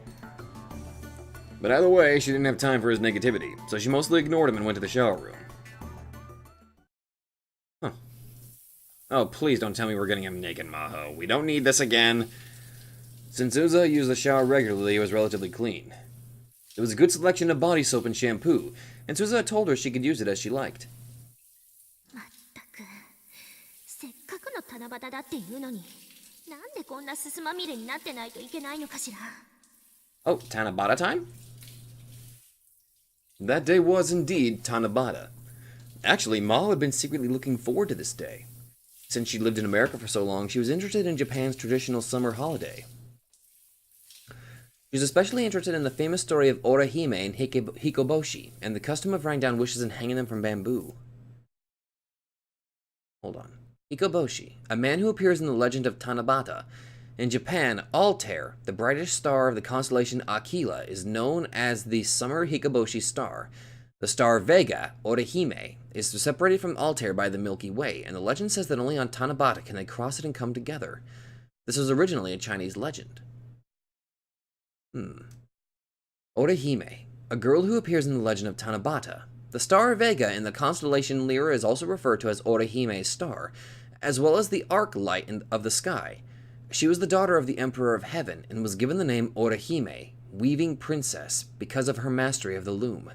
But either way, she didn't have time for his negativity, so she mostly ignored him and went to the shower room. Huh. Oh, please don't tell me we're getting him naked, Maho. We don't need this again. Since Uza used the shower regularly, it was relatively clean. There was a good selection of body soap and shampoo, and Suzuha told her she could use it as she liked. まったくせっかくの七夕だっていうのになんでこんなすすまみれになってないといけないのかしら。 Oh, Tanabata time? That day was indeed Tanabata. Actually, Maho had been secretly looking forward to this day. Since she lived in America for so long, she was interested in Japan's traditional summer holiday. She was especially interested in the famous story of Orihime and Hikoboshi, and the custom of writing down wishes and hanging them from bamboo. Hold on. Hikoboshi, a man who appears in the legend of Tanabata. In Japan, Altair, the brightest star of the constellation Aquila, is known as the summer Hikoboshi star. The star Vega, Orihime, is separated from Altair by the Milky Way, and the legend says that only on Tanabata can they cross it and come together. This was originally a Chinese legend. Orihime, a girl who appears in the legend of Tanabata. The star Vega in the constellation Lyra is also referred to as Orihime's star, as well as the arc light of the sky. She was the daughter of the Emperor of Heaven, and was given the name Orihime, Weaving Princess, because of her mastery of the loom.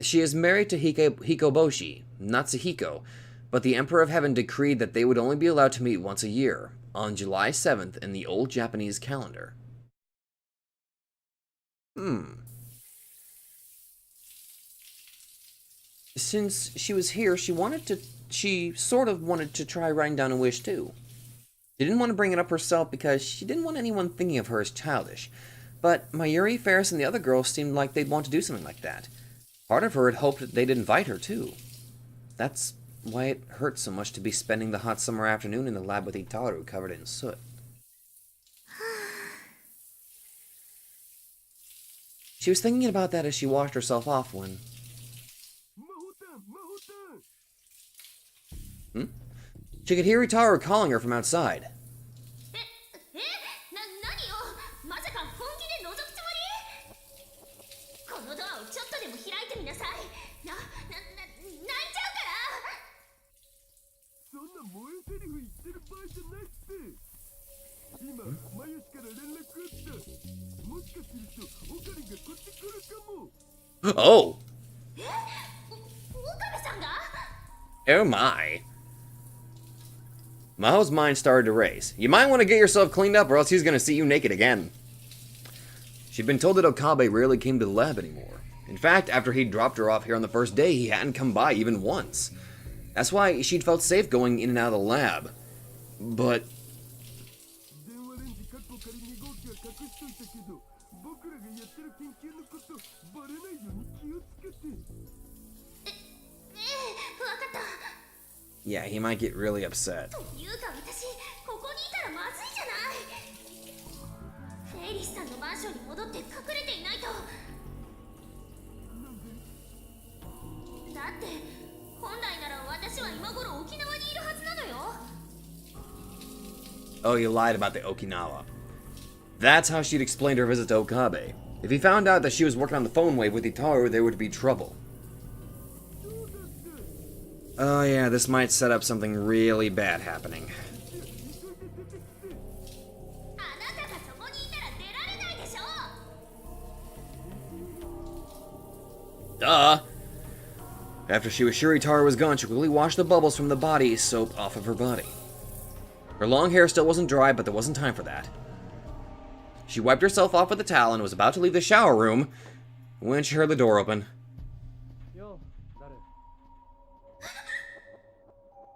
She is married to Hikoboshi, Natsuhiko, but the Emperor of Heaven decreed that they would only be allowed to meet once a year, on July 7th in the old Japanese calendar. Since she was here, she sort of wanted to try writing down a wish too. She didn't want to bring it up herself because she didn't want anyone thinking of her as childish, but Mayuri, Ferris, and the other girls seemed like they'd want to do something like that. Part of her had hoped that they'd invite her too. That's why it hurt so much to be spending the hot summer afternoon in the lab with Itaru covered in soot. She was thinking about that as she washed herself off when... She could hear Itaru calling her from outside. Oh! Oh my. Maho's mind started to race. You might want to get yourself cleaned up or else he's going to see you naked again. She'd been told that Okabe rarely came to the lab anymore. In fact, after he'd dropped her off here on the first day, he hadn't come by even once. That's why she'd felt safe going in and out of the lab. But... yeah, he might get really upset. Oh, you lied about the Okinawa. That's how she'd explained her visit to Okabe. If he found out that she was working on the phone wave with Itaru, there would be trouble. Oh yeah, this might set up something really bad happening. Duh! After she was sure Itaru was gone, she quickly washed the bubbles from the body soap off of her body. Her long hair still wasn't dry, but there wasn't time for that. She wiped herself off with a towel and was about to leave the shower room when she heard the door open.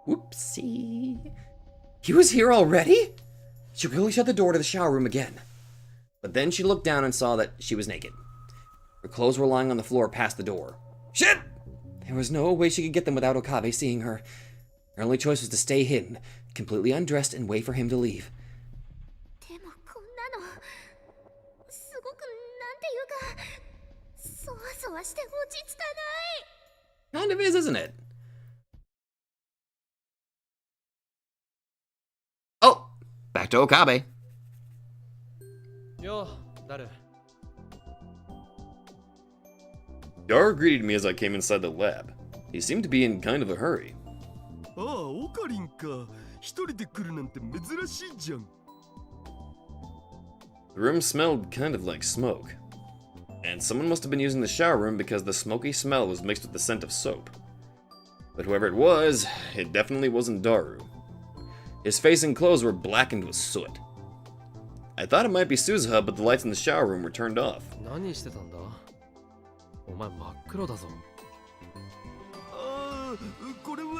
Whoopsie. He was here already? She quickly shut the door to the shower room again. But then she looked down and saw that she was naked. Her clothes were lying on the floor past the door. Shit! There was no way she could get them without Okabe seeing her. Her only choice was to stay hidden, completely undressed, and wait for him to leave. でもこんなのすごくなんていうかそわそわして落ち着かない。 Kind of is, isn't it? Oh! Back to Okabe. よう、ダル。Dar greeted me as I came inside the lab. He seemed to be in kind of a hurry. ああ、オカリンか。一人で来るなんて珍しいじゃん。The room smelled kind of like smoke. And someone must have been using the shower room because the smoky smell was mixed with the scent of soap. But whoever it was, it definitely wasn't Daru. His face and clothes were blackened with soot. I thought it might be Suzuha, but the lights in the shower room were turned off. 何してたんだ？お前真っ黒だぞ。ああ、これは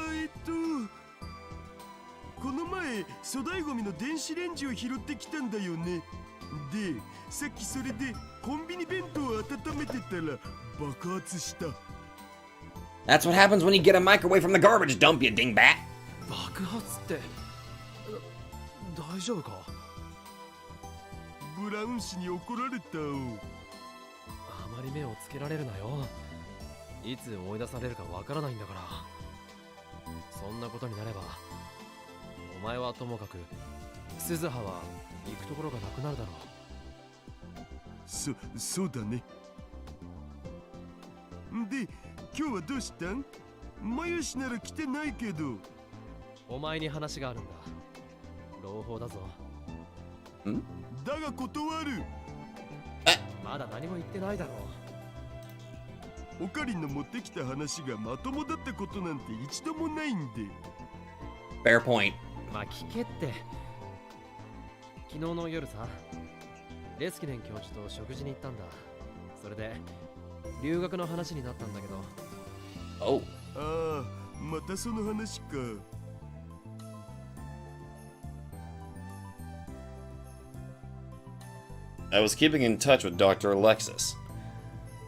この前粗大ゴミの電子レンジを拾ってきたんだよね。で、さっきそれでコンビニ弁当を温めてたら爆発した。 That's what happens when you get a microwave from the garbage dump, you dingbat! 爆発って、大丈夫か？ブラウン氏に怒られた。あまり目をつけられるなよ。いつ追い出されるかわからないんだから。そんなことになれば、お前はともかく、鈴葉は行くところがなくなるだろう。そうだね。で、今日はどうしたん？マヨシなら来てないけど。お前に話があるんだ。朗報だぞ。ん？だが断る。まだ何も言ってないだろう。オカリンの持ってきた話がまともだったことなんて一度もないんで。Fair point. まあ聞けって。昨日の夜さ、レスキネン教授と食事に行ったんだ。それで留学の話になったんだけど。Oh. ああ、またその話か。I was keeping in touch with Dr. Alexis.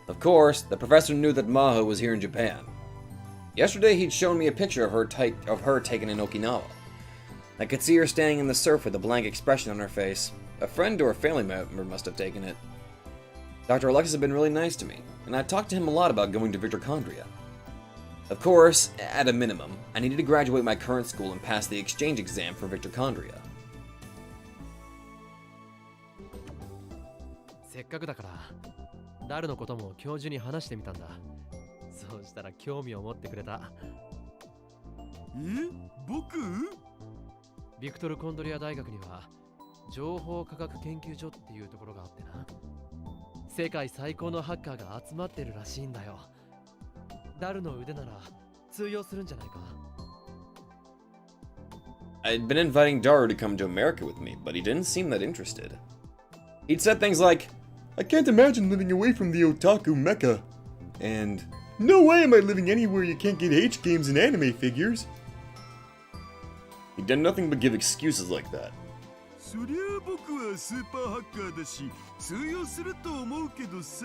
Of course, the professor knew that Maho was here in Japan. Yesterday, he'd shown me a picture of her taken in Okinawa. I could see her standing in the surf with a blank expression on her face. A friend or a family member must have taken it. Dr. Alexis had been really nice to me, and I talked to him a lot about going to Victorchondria. Of course, at a minimum, I needed to graduate my current school and pass the exchange exam for Victorchondria. せっかくだからダルのことも教授に話してみたんだ。そうしたら興味を持ってくれた。僕？ビクトル・コンドリア大学には情報科学研究所っていうところがあってな。世界最高のハッカーが集まってるらしいんだよ。ダルの腕なら通用するんじゃないか。I'd been inviting Daru to come to America with me, but he didn't seem that interested. He'd said things like, I can't imagine living away from the otaku mecca. And, no way am I living anywhere you can't get H games and anime figures. He'd done nothing but give excuses like that. そりゃあ僕はスーパーハッカーだし通用すると思うけどさ。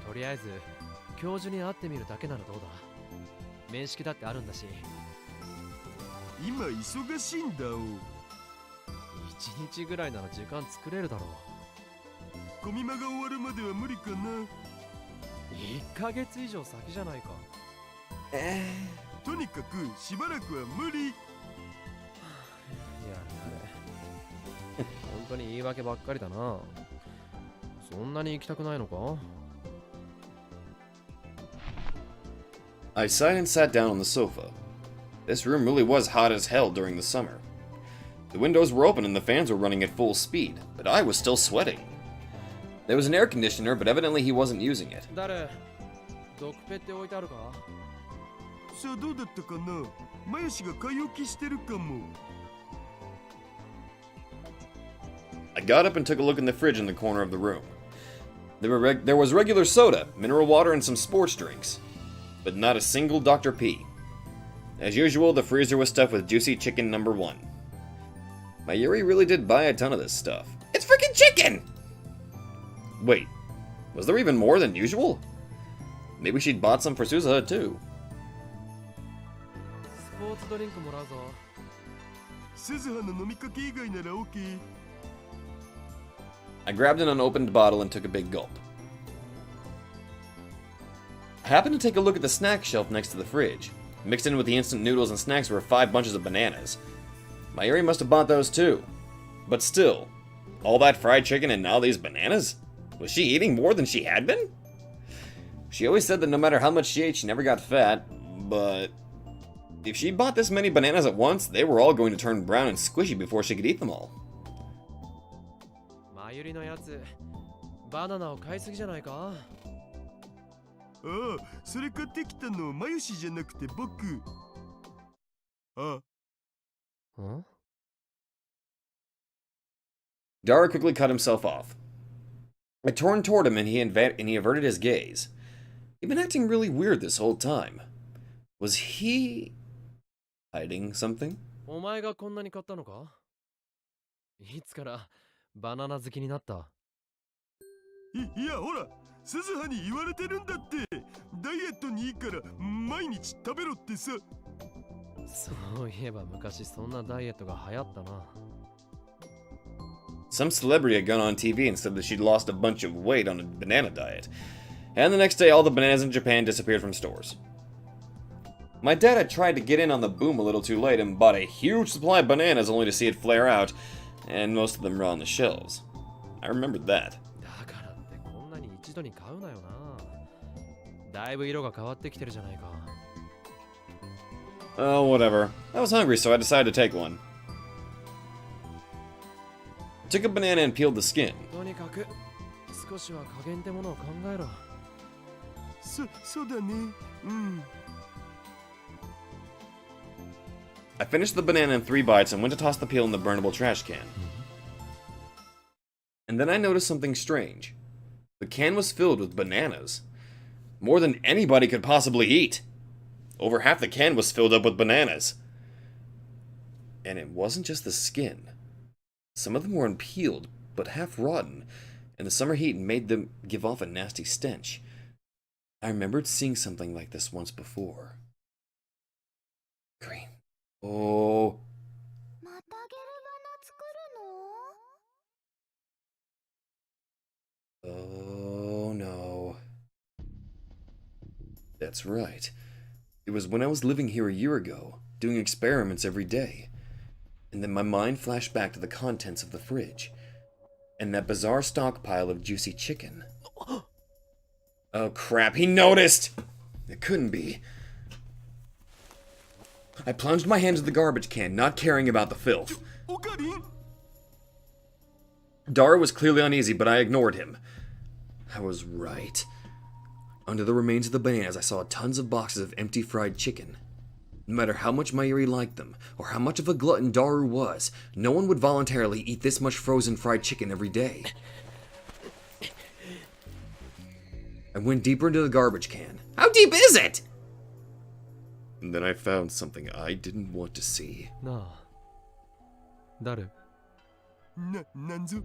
とりあえず教授に会ってみるだけならどうだ。面識だってあるんだし。今忙しいんだお。一日ぐらいなら時間作れるだろう。コミマが終わるまでは無理かな。1ヶ月以上先じゃないか。とにかくしばらくは無理。やれ。本当に言い訳ばっかりだな。そんなに行きたくないのか？ I sighed and sat down on the sofa. This room really was hot as hell during the summer. The windows were open and the fans were running at full speed, but I was still sweating. There was an air conditioner, but evidently he wasn't using it. 誰？ドクペって置いてあるか？さあどうだったかな。マヨシが買い置きしてるかも。I got up and took a look in the fridge in the corner of the room. There was regular soda, mineral water, and some sports drinks, but not a single Dr. P. As usual, the freezer was stuffed with juicy chicken number 1. Mayuri really did buy a ton of this stuff. It's freaking chicken! Wait, was there even more than usual? Maybe she'd bought some for Suzuha too. ーツドリンクもらうぞ。鈴葉の飲みかけ以外なら OK。 I grabbed an unopened bottle and took a big gulp. I happened to take a look at the snack shelf next to the fridge. Mixed in with the instant noodles and snacks were 5 bunches of bananas. Mayuri must have bought those too. But still, all that fried chicken and now these bananas? Was she eating more than she had been? She always said that no matter how much she ate, she never got fat, but if she bought this many bananas at once, they were all going to turn brown and squishy before she could eat them all. マユリのやつ、バナナを買いすぎじゃないか？ああ、それ買ってきたのマユシじゃなくて僕。あ。ん？ Dara quickly cut himself off. I turned toward him and he averted his gaze. He'd been acting really weird this whole time. Was he hiding something? お前がこんなに買ったのか？いつからバナナ好きになった？いやほら、鈴葉に言われてるんだって。ダイエットにいいから毎日食べろってさ。そういえば昔そんなダイエットが流行ったな。Some celebrity had gone on TV and said that she'd lost a bunch of weight on a banana diet. And the next day, all the bananas in Japan disappeared from stores. My dad had tried to get in on the boom a little too late and bought a huge supply of bananas only to see it flare out, and most of them were on the shelves. I remembered that. だからってこんなに一度に買うなよな。だいぶ色が変わってきてるじゃないか。Oh, whatever. I was hungry, so I decided to take one. Took a banana and peeled the skin. とにかく少しは加減ってものを考えろ。そうだね。うん。I finished the banana in 3 bites and went to toss the peel in the burnable trash can. And then I noticed something strange. The can was filled with bananas. More than anybody could possibly eat. Over half the can was filled up with bananas. And it wasn't just the skin. Some of them were unpeeled, but half rotten, and the summer heat made them give off a nasty stench. I remembered seeing something like this once before. Green. Oh. またゲルバナ作るの？ Oh no. That's right. It was when I was living here a year ago, doing experiments every day. And then my mind flashed back to the contents of the fridge. And that bizarre stockpile of juicy chicken. Oh crap, he noticed! It couldn't be. I plunged my hand into the garbage can, not caring about the filth. Dara was clearly uneasy, but I ignored him. I was right. Under the remains of the bananas, I saw tons of boxes of empty fried chicken. No matter how much Mayuri liked them, or how much of a glutton Daru was, no one would voluntarily eat this much frozen fried chicken every day. I went deeper into the garbage can. How deep is it? And then I found something I didn't want to see. なあ、誰？なんぞ。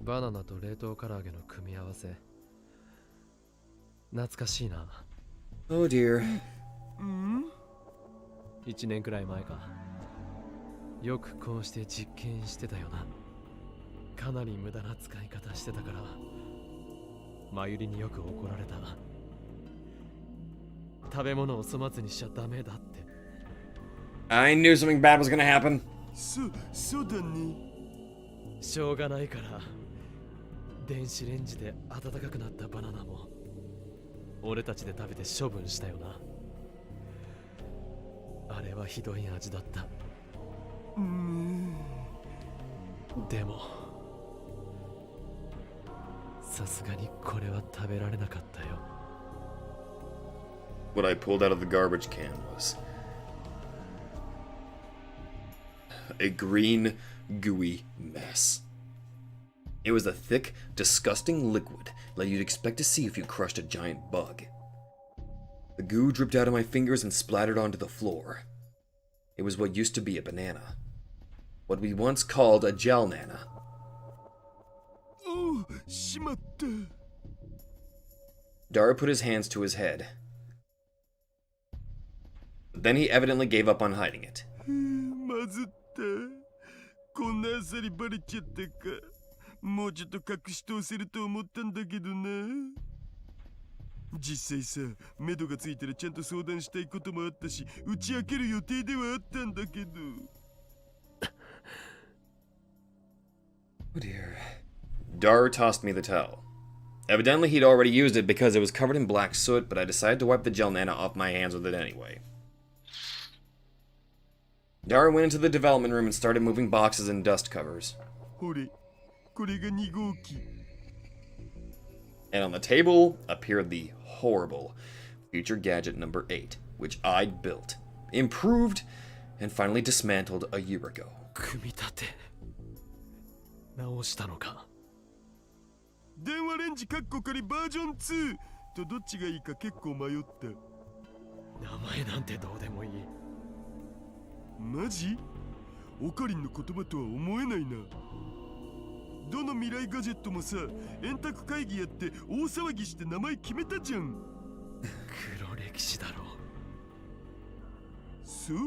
バナナと冷凍唐揚げの組み合わせ。懐かしいな。Oh dear. 1年くらい前か。よくこうして実験してたよな。かなり無駄な使い方してたから、マユリによく怒られた。食べ物を粗末にしちゃダメだって。I knew something bad was gonna happen. そうだね。しょうがないから、電子レンジで温かくなったバナナも俺たちで食べて処分したよな。あれはひどい味だった。でもさすがにこれは食べられなかったよ。What I pulled out of the garbage can was a green, gooey mess. It was a thick, disgusting liquid like you'd expect to see if you crushed a giant bug. The goo dripped out of my fingers and splattered onto the floor. It was what used to be a banana. What we once called a gel nana. Oh, しまった。Dara put his hands to his head. Then he evidently gave up on hiding it. まずった。こんなあっさりバレちゃったか。もうちょっと隠し通せると思ったんだけどな。実際さ、目処がついたらちゃんと相談したいこともあったし、打ち明ける予定ではあったんだけど。Oh dear. Daru tossed me the towel. Evidently he'd already used it because it was covered in black soot, but I decided to wipe the gel nana off my hands with it anyway. Daru went into the development room and started moving boxes and dust covers. ほれ、これが2号機。And on the table appeared the horrible future gadget number 8, which I'd built, improved, and finally dismantled a year ago. 組み立て直したのか。電話レンジカッコ仮バージョン2とどっちがいいか結構迷った。名前なんてどうでもいい。マジ？オカリンの言葉とは思えないな。どの未来ガジェットもさ、円卓会議やって大騒ぎして名前決めたじゃん。黒歴史だろう。そう？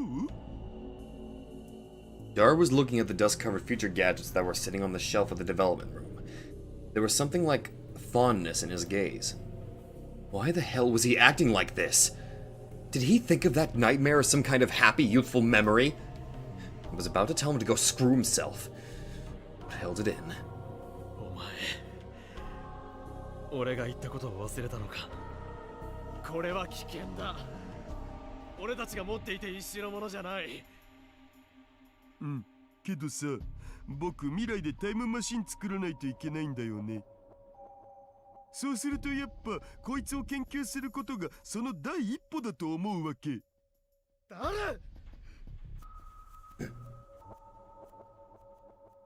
Daru was looking at the dust-covered future gadgets that were sitting on the shelf of the development room. There was something like fondness in his gaze. Why the hell was he acting like this? Did he think of that nightmare as some kind of happy, youthful memory? I was about to tell him to go screw himself, but held it in. お前、俺が言ったことを忘れたのか。これは危険だ。俺たちが持っていて一種のものじゃない。うん。けどさ、僕未来でタイムマシン作らないといけないんだよね。そうするとやっぱこいつを研究することがその第一歩だと思うわけ。誰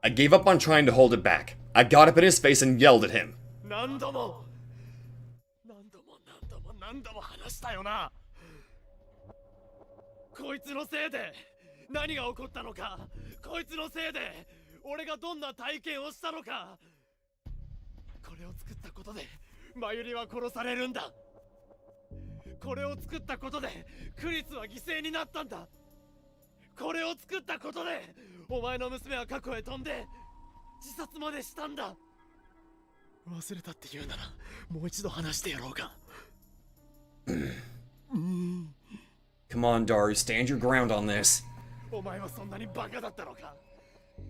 I gave up on trying to hold it back. I got up in his face and yelled at him. 何度も話したよな。こいつのせいで何が起こったのか。こいつのせいで俺がどんな体験をしたのか。これを作ったことでマユリは殺されるんだ。これを作ったことでクリスは犠牲になったんだ。これを作ったことでお前の娘は過去へ飛んで自殺までしたんだ。忘れたって言うならもう一度話してやろうか。Come on, Daru, stand your ground on this. お前はそんなにバカだったのか。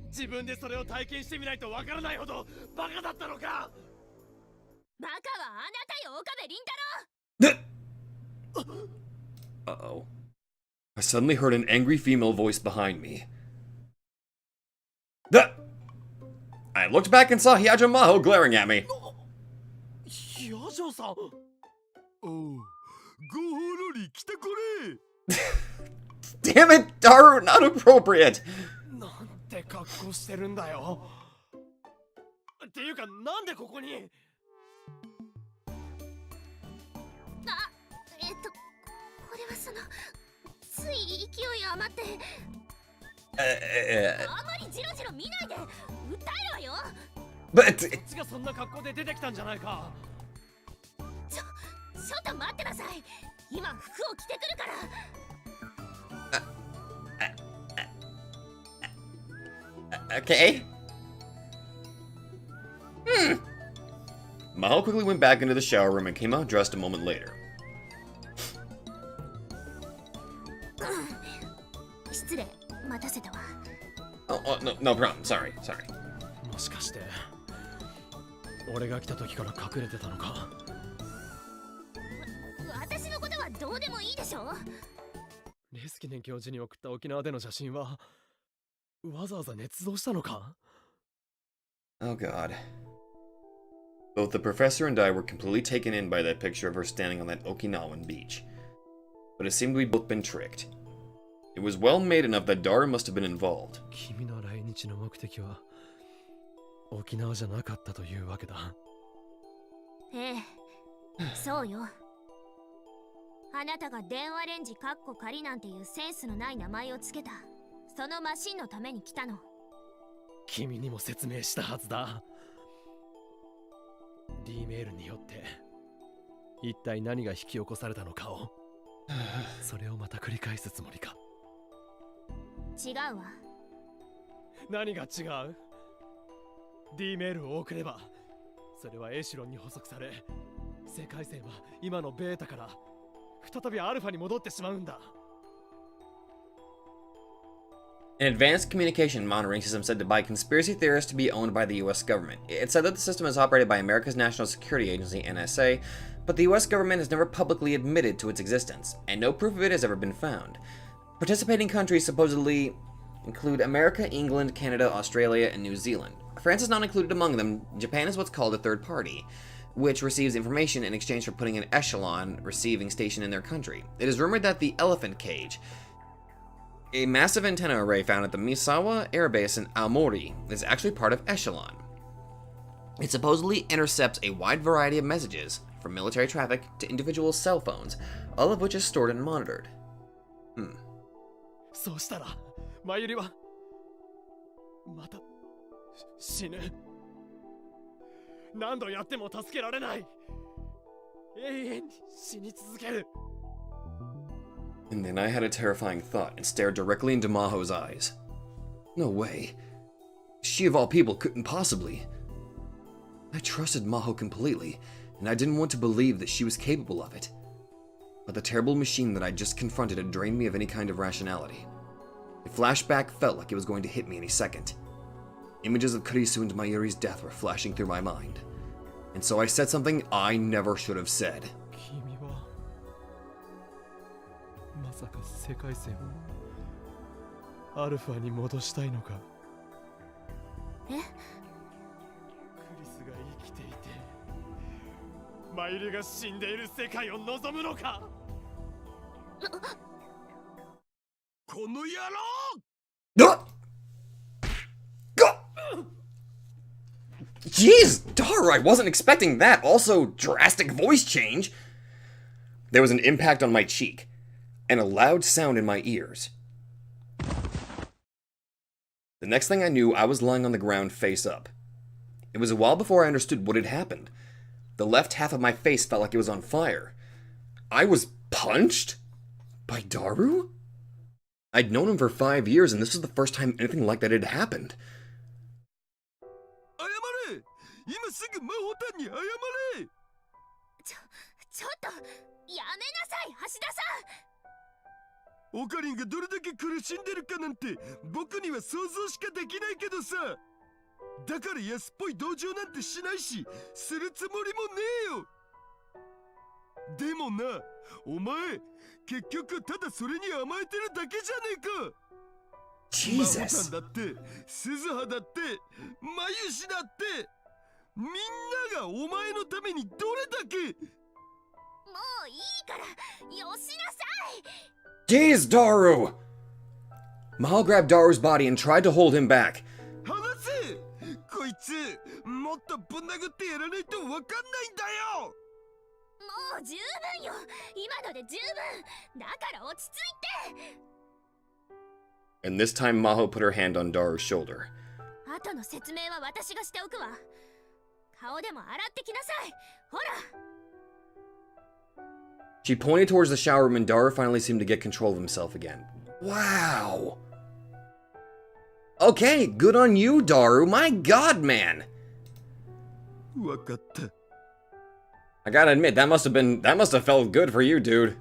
自分でそれを体験してみないとわからないほどバカだったのか。バカはあなたよ、岡部倫太郎。 Uh-oh. I suddenly heard an angry female voice behind me. I looked back and saw Hyajamaho glaring at me. ヒヤジョさん。おう、ゴーホロリ来たこれ。Damn it, Daru, not appropriate. なんて格好してるんだよ。っていうかなんでここに。これはそのつい勢い余ってあまりジロジロ見ないで訴えるわよ。 But こっちがそんな格好で出てきたんじゃないか。ちょっと待ってなさい。今服を着てくるから。Okay. Maho quickly went back into the shower room and came out dressed a moment later. 失礼、待たせたわ。 Oh, no problem. Sorry. もしかして俺が来た時から隠れてたのか。私のことはどうでもいいでしょ。レスキネン教授に送った沖縄での写真はわざわざ捏造したのか。 Oh god. Both the professor and I were completely taken in by that picture of her standing on that Okinawan beach. But it seemed we'd both been tricked. It was well made enough that Daru must have been involved. 君の来日の目的は沖縄じゃなかったというわけだ。ええ、そうよ。あなたが電話レンジカッコ仮なんていうセンスのない名前をつけたそのマシンのために来たの。君にも説明したはずだ。Dメールによって一体何が引き起こされたのかを。それをまた繰り返すつもりか。違うわ。何が違う？ D メールを送ればそれはエシュロンに補足され、世界線は今のベータから再びアルファに戻ってしまうんだ。 An advanced communication monitoring system said by conspiracy theorists to be owned by the US government. It said that the system is operated by America's National Security Agency, NSA, but the US government has never publicly admitted to its existence, and no proof of it has ever been found. Participating countries supposedly include America, England, Canada, Australia, and New Zealand. France is not included among them. Japan is what's called a third party, which receives information in exchange for putting an echelon receiving station in their country. It is rumored that the Elephant Cage, a massive antenna array found at the Misawa Air Base in Aomori, is actually part of Echelon. It supposedly intercepts a wide variety of messages, from military traffic to individual cell phones, all of which is stored and monitored. そうしたらマユリはまた死ぬ。何度やっても助けられない。永遠に死に続ける。 And then I had a terrifying thought and stared directly into Maho's eyes. No way. She of all people couldn't possibly. I trusted Maho completely, and I didn't want to believe that she was capable of it. But the terrible machine that I just confronted had drained me of any kind of rationality. A flashback felt like it was going to hit me any second. Images of Kurisu and Mayuri's death were flashing through my mind. And so I said something I never should have said. 君はまさか世界線をアルファに戻したいのか？え？クリスが生きていてマユリが死んでいる世界を望むのか？この野郎！ Jeez, Daru, I wasn't expecting that. Also, drastic voice change. There was an impact on my cheek, and a loud sound in my ears. The next thing I knew, I was lying on the ground face up. It was a while before I understood what had happened. The left half of my face felt like it was on fire. I was punched? By Daru? I'd known him for 5 years, and this was the first time anything like that had happened. 謝れ！今すぐ魔法団に謝れ！ちょっとやめなさい、橋田さん。オカリンがどれだけ苦しんでるかなんて僕には想像しかできないけどさ。だから安っぽい同情なんてしないし、するつもりもねえよ。でもな、お前結局ただそれに甘えてるだけじゃねえか。Jesus. 魔法団だって鈴葉だってマユシだってみんながお前のためにどれだけ。もういいからよしなさい。 Jeez, Daru! Mahal grabbed Daru's body and tried to hold him back. 話せ！こいつもっとぶん殴ってやらないとわかんないんだよ。もう十分よ。今ので十分。だから落ち着いて。 And this time Maho put her hand on Daru's shoulder. 後の説明は私がしておくわ。顔でも洗ってきなさい。ほら。 She pointed towards the shower room and Daru finally seemed to get control of himself again. Wow. Okay, good on you, Daru. My god, man. わかった。 I gotta admit, that must have felt good for you, dude.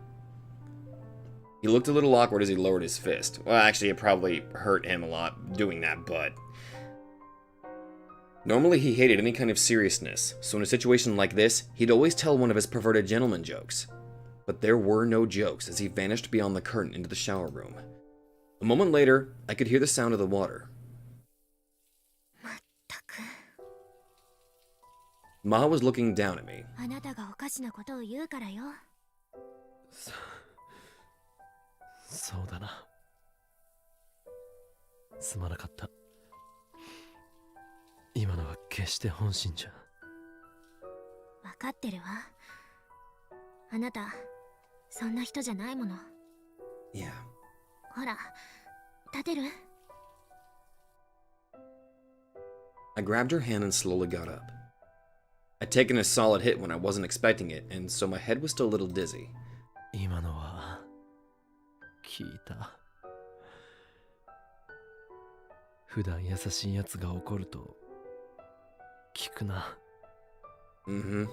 He looked a little awkward as he lowered his fist. Well, actually, it probably hurt him a lot doing that, but... Normally, he hated any kind of seriousness, so in a situation like this, he'd always tell one of his perverted gentleman jokes. But there were no jokes as he vanished beyond the curtain into the shower room. A moment later, I could hear the sound of the water. まったく。 Maho was looking down at me. あなたがおかしなことを言うからよ。そうだな。すまなかった。今のは決して本心じゃ。わかってるわ。あなた、そんな人じゃないもの。Yeah. ほら、立てる？ I grabbed her hand and slowly got up. I'd taken a solid hit when I wasn't expecting it, and so my head was still a little dizzy. 今のは聞いた。普段優しいやつが怒ると聞くな。Mm-hmm.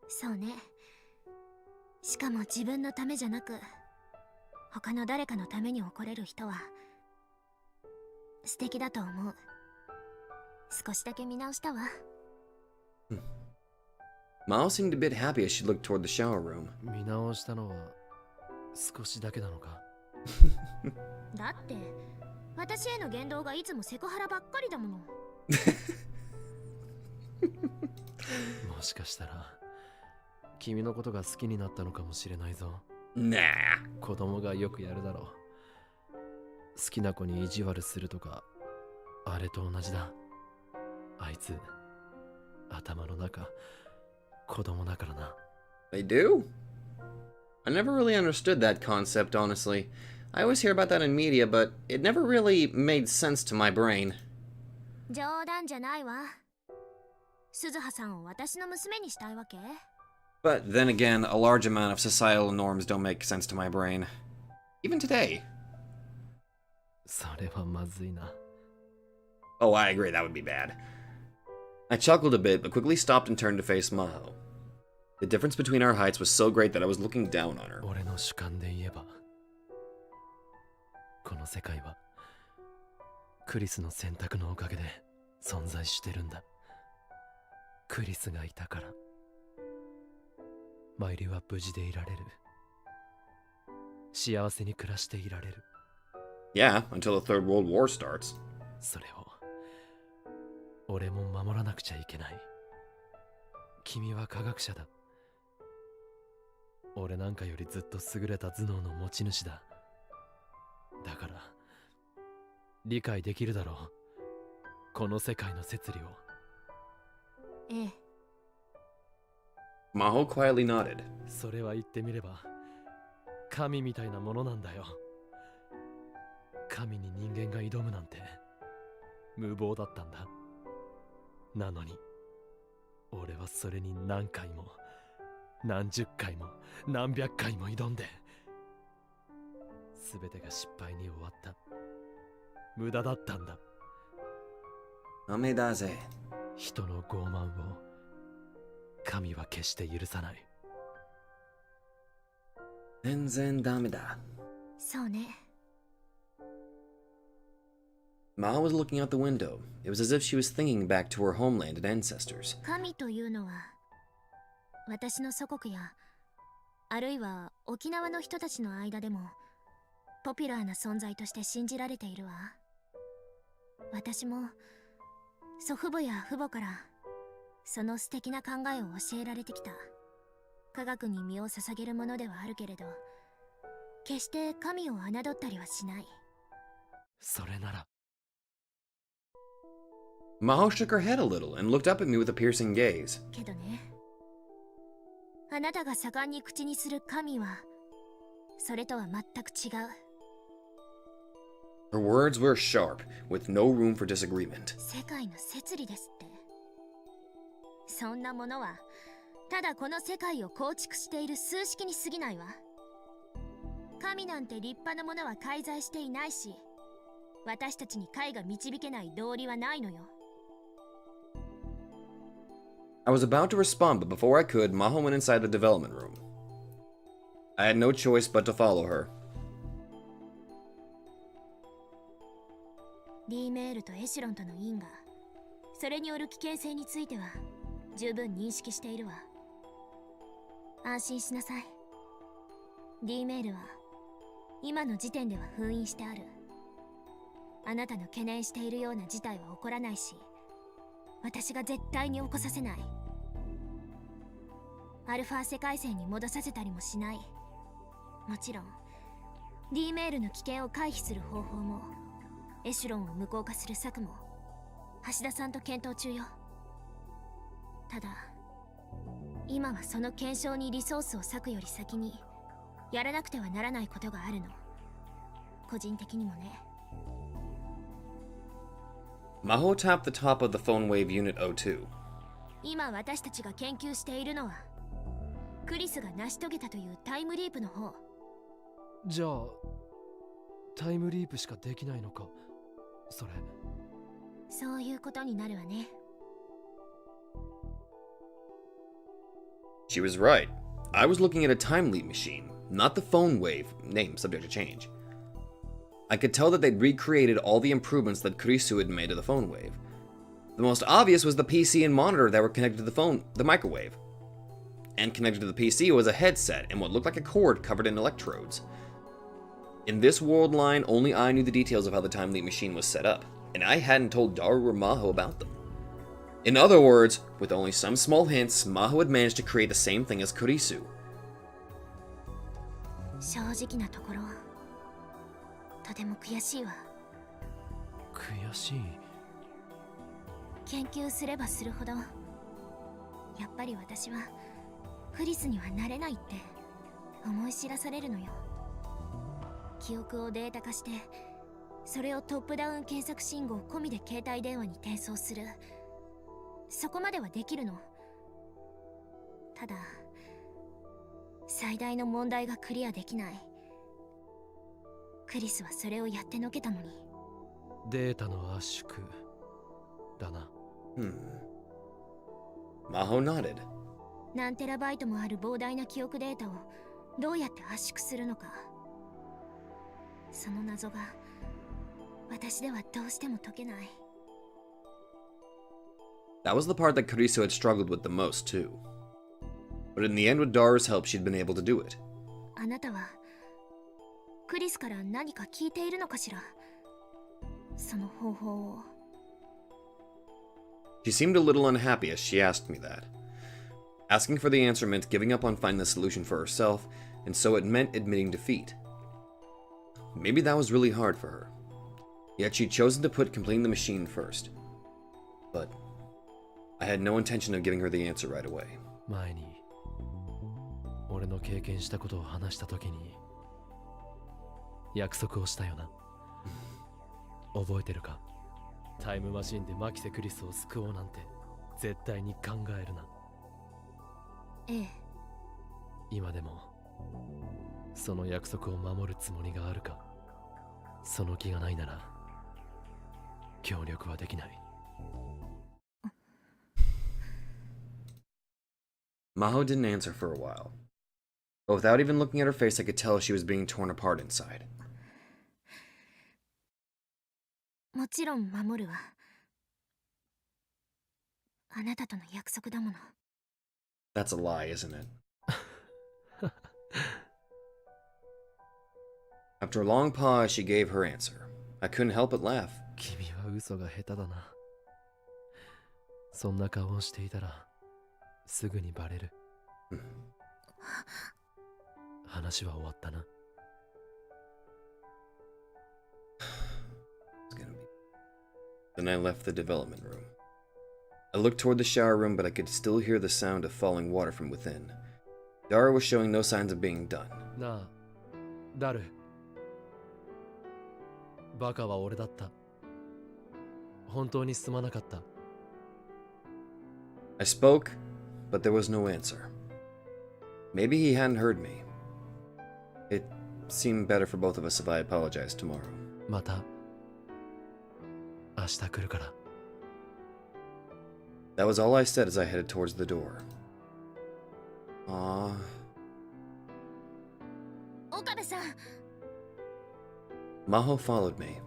そうね。しかも自分のためじゃなく他の誰かのために怒れる人は素敵だと思う。少しだけ見直したわ。Mao seemed a bit happy as she looked toward the shower room. 見直したのは少しだけなのか。だって私への言動がいつもセクハラばっかりだもの。もしかしたら君のことが好きになったのかもしれないぞ。Nah. 子供がよくやるだろう。好きな子に意地悪するとか、あれと同じだ。あいつ頭の中子供だからな。 They do? I never really understood that concept, honestly. I always hear about that in media, but it never really made sense to my brain. 冗談じゃないわ。鈴葉さんを私の娘にしたいわけ？ But then again, a large amount of societal norms don't make sense to my brain. Even today. それはまずいな。 Oh, I agree, that would be bad. I chuckled a bit, but quickly stopped and turned to face Maho. The difference between our heights was so great that I was looking down on her. 俺の主観で言えば、この世界はクリスの選択のおかげで存在してるんだ。クリスがいたからマイリは無事でいられる。幸せに暮らしていられる。 Yeah, until the Third World War starts. それを俺も守らなくちゃいけない。君は科学者だ。俺なんかよりずっと優れた頭脳の持ち主だ。だから理解できるだろう、この世界の摂理を。ええ。 Maho quietly nodded. それは言ってみれば神みたいなものなんだよ。神に人間が挑むなんて無謀だったんだ。なのに俺はそれに何回も何十回も何百回も挑んで、全てが失敗に終わった。無駄だったんだ。Amedaze. 人の傲慢を神は決して許さない。 Zenzen dameda. そうね。 Maho was looking out the window. It was as if she was thinking back to her homeland and ancestors. 神というのは私の祖国やあるいは沖縄の人たちの間でもポピュラーな存在として信じられているわ。私も祖父母や父母からその素敵な考えを教えられてきた。科学に身を捧げるものではあるけれど、決して神を侮ったりはしない。それなら。 Maho shook her head a little and looked up at me with a piercing gaze. けどね、あなたが盛んに口にする神はそれとは全く違う。 Her words were sharp, with no room for disagreement. 世界の摂理ですって。そんなものはただこの世界を構築している数式に過ぎないわ。神なんて立派なものは介在していないし、私たちに解が導けない道理はないのよ。 I was about to respond, but before I could, Maho went inside the development room. I had no choice but to follow her. D メールとエシュロンとの因果、それによる危険性については十分認識しているわ。安心しなさい。 D メールは今の時点では封印してある。あなたの懸念しているような事態は起こらないし、私が絶対に起こさせない。アルファ世界線に戻させたりもしない。もちろん D メールの危険を回避する方法もエシュロンを無効化する策も橋田さんと検討中よ。ただ今はその検証にリソースを割くより先にやらなくてはならないことがあるの。個人的にもね。 Maho tapped the top of the phone wave unit 02. 今私たちが研究しているのはクリスが成し遂げたというタイムリープの方。じゃあタイムリープしかできないのか、それ。そういうことになるわね。 She was right. I was looking at a time leap machine, not the phone wave, name subject to change. I could tell that they'd recreated all the improvements that Kurisu had made to the phone wave. The most obvious was the PC and monitor that were connected to the microwave. And connected to the PC was a headset and what looked like a cord covered in electrodes. In this world line, only I knew the details of how the time leap machine was set up, and I hadn't told Daru or Maho about them. In other words, with only some small hints, Maho had managed to create the same thing as Kurisu. 正直なところ、とても悔しいわ。悔しい。研究すればするほど、やっぱり私はクリスにはなれないって思い知らされるのよ。記憶をデータ化して、それをトップダウン検索信号込みで携帯電話に転送する。そこまではできるの。ただ最大の問題がクリアできない。クリスはそれをやってのけたのに。データの圧縮だな。Maho nodded. 何テラバイトもある膨大な記憶データをどうやって圧縮するのか。その謎が私ではどうしても解けない。That was the part that Kurisu had struggled with the most, too. But in the end, with Daru's help, she'd been able to do it. あなたはクリスから何か聞いているのかしら、その方法を。She seemed a little unhappy as she asked me that. Asking for the answer meant giving up on finding the solution for herself, and so it meant admitting defeat. Maybe that was really hard for her. Yet she'd chosen to put completing the machine first. But I had no intention of giving her the answer right away. 前に俺の経験したことを話した時に約束をしたよな。覚えてるか？タイムマシンでマキセ・クリスを救おうなんて絶対に考えるな。ええ。今でもその約束を守るつもりがあるか？その気がないなら協力はできない。Maho didn't answer for a while. But without even looking at her face, I could tell she was being torn apart inside. もちろん守るわ。あなたとの約束だもの。That's a lie, isn't it? After a long pause, she gave her answer. I couldn't help but laugh. 君は嘘が下手だな。そんな顔をしていたらすぐにバレる。話は終わったな。Then I left the development room. I looked toward the shower room, but I could still hear the sound of falling water from within. Dara was showing no signs of being done. なあ、ダル。バカは俺だった。本当にすまなかった。I spoke, but there was no answer. Maybe he hadn't heard me. It seemed better for both of us if I apologized tomorrow. また明日来るから。That was all I said as I headed towards the door. 岡部さん。Maho followed me.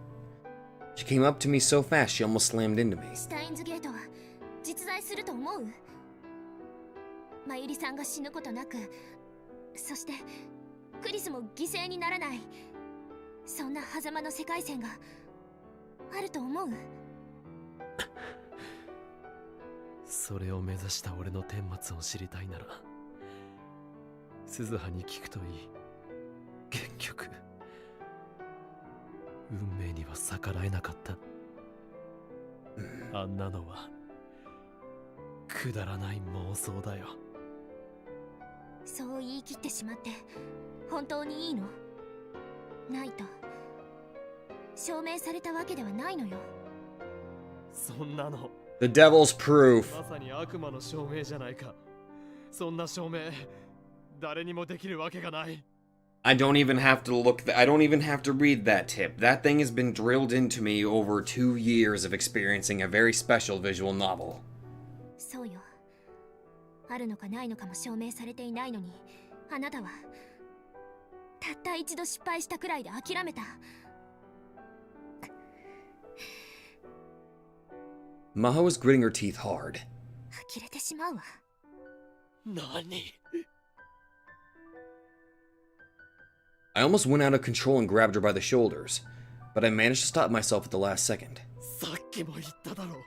She came up to me so fast she almost slammed into me. スタインズゲートは実在すると思う？まゆりさんが死ぬことなく、そしてクリスも犠牲にならない、そんな狭間の世界線があると思う？それを目指した俺の顛末を知りたいなら鈴葉に聞くといい。結局運命には逆らえなかった。あんなのはくだらない妄想だよ。そう言い切ってしまって本当にいいの？ないと証明されたわけではないのよ。そんなの The devil's proof. まさに悪魔の証明じゃないか。そんな証明誰にもできるわけがない。I don't even have to I don't even have to read that tip. That thing has been drilled into me over 2 years of experiencing a very special visual novel. そうよ。あるのかないのかも証明されていないのに、あなたはたった一度失敗したくらいで諦めた。Maho was gritting her teeth hard. 呆れてしまうわ。何 I almost went out of control and grabbed her by the shoulders, but I managed to stop myself at the last second. さっきも言っただろう。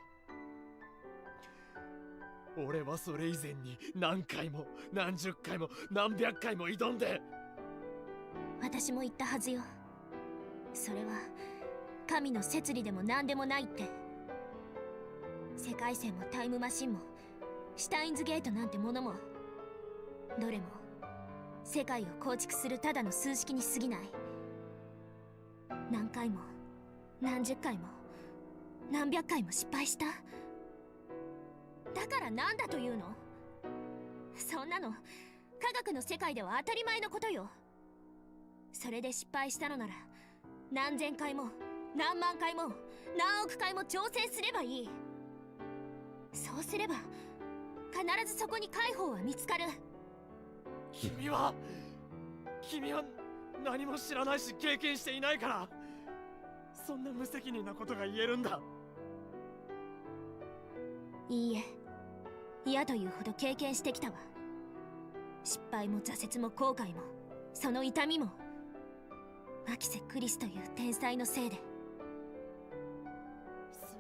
俺はそれ以前に何回も何十回も何百回も挑んで。私も言ったはずよ。それは神の摂理でも何でもないって。世界線もタイムマシンもシュタインズゲートなんてものもどれも世界を構築するただの数式に過ぎない。何回も何十回も何百回も失敗した。だからなんだというの？そんなの科学の世界では当たり前のことよ。それで失敗したのなら何千回も何万回も何億回も挑戦すればいい。そうすれば必ずそこに解放は見つかる。君は何も知らないし経験していないからそんな無責任なことが言えるんだ。いいえ、嫌というほど経験してきたわ。失敗も挫折も後悔もその痛みもマキセ・クリスという天才のせいで。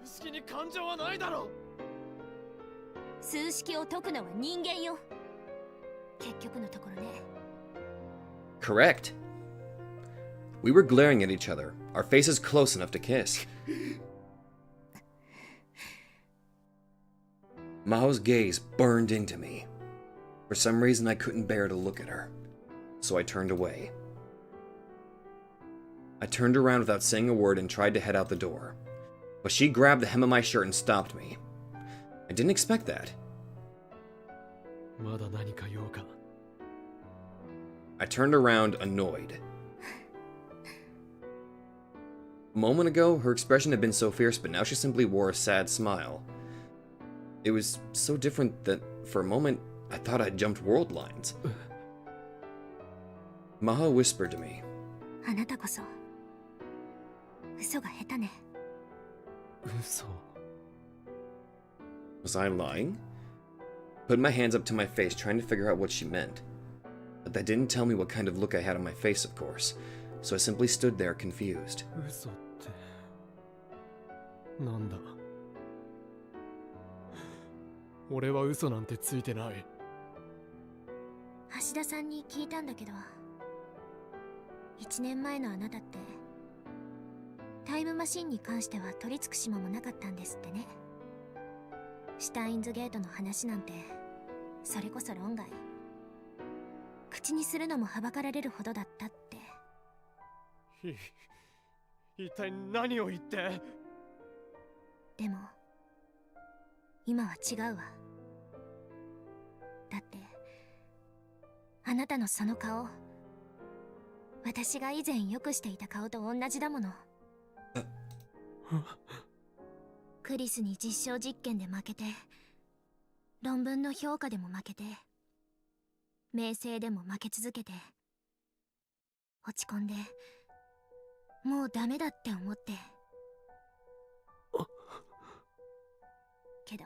数式に感情はないだろう。数式を解くのは人間よ。結局のところね。 Correct. We were glaring at each other, our faces close enough to kiss. Maho's gaze burned into me. For some reason, I couldn't bear to look at her, so I turned away. I turned around without saying a word and tried to head out the door, but she grabbed the hem of my shirt and stopped me. I didn't expect that. まだ何か用か。I turned around, annoyed. A moment ago, her expression had been so fierce, but now she simply wore a sad smile. It was so different that, for a moment, I thought I'd jumped world lines. Maho whispered to me. あなたこそ嘘が下手ね。嘘。Was I lying? Put my hands up to my face, trying to figure out what she meant. But that didn't tell me what kind of look I had on my face, of course, so I simply stood there confused. 嘘ってなんだ。俺は嘘なんてついてない。橋田さんに聞いたんだけど、1年前のあなたってタイムマシンに関しては取り付く島もなかったんですってね。シュタインズゲートの話なんてそれこそ論外。口にするのもはばかられるほどだったって。一体何を言って。でも今は違うわ。だってあなたのその顔、私が以前よくしていた顔と同じだもの。クリスに実証実験で負けて、論文の評価でも負けて、名声でも負け続けて、落ち込んでもうダメだって思って。けど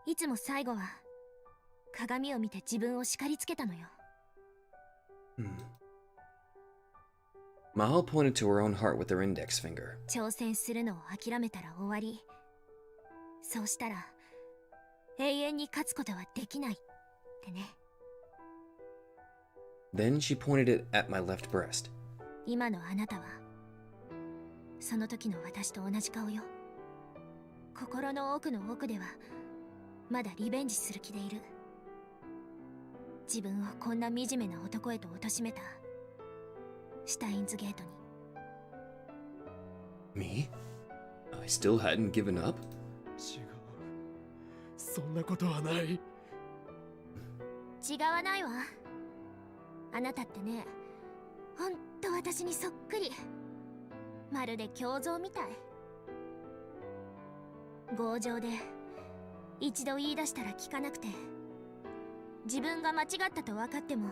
いつも最後は鏡を見て自分を叱りつけたのよ。Maho pointed to her own heart with her index finger. 挑戦するのを諦めたら終わり。そうしたら永遠に勝つことはできないってね。Then she pointed it at my left breast. 今のあなたはその時の私と同じ顔よ。心の奥の奥ではまだリベンジする気でいる。自分をこんな惨めな男へと貶めたシュタインズゲートに。 Me? I still hadn't given up? 違う。そんなことはない。違わないわ。あなたってね、ほんと私にそっくり。まるで胸像みたい。強情で一度言い出したら聞かなくて、自分が間違ったと分かっても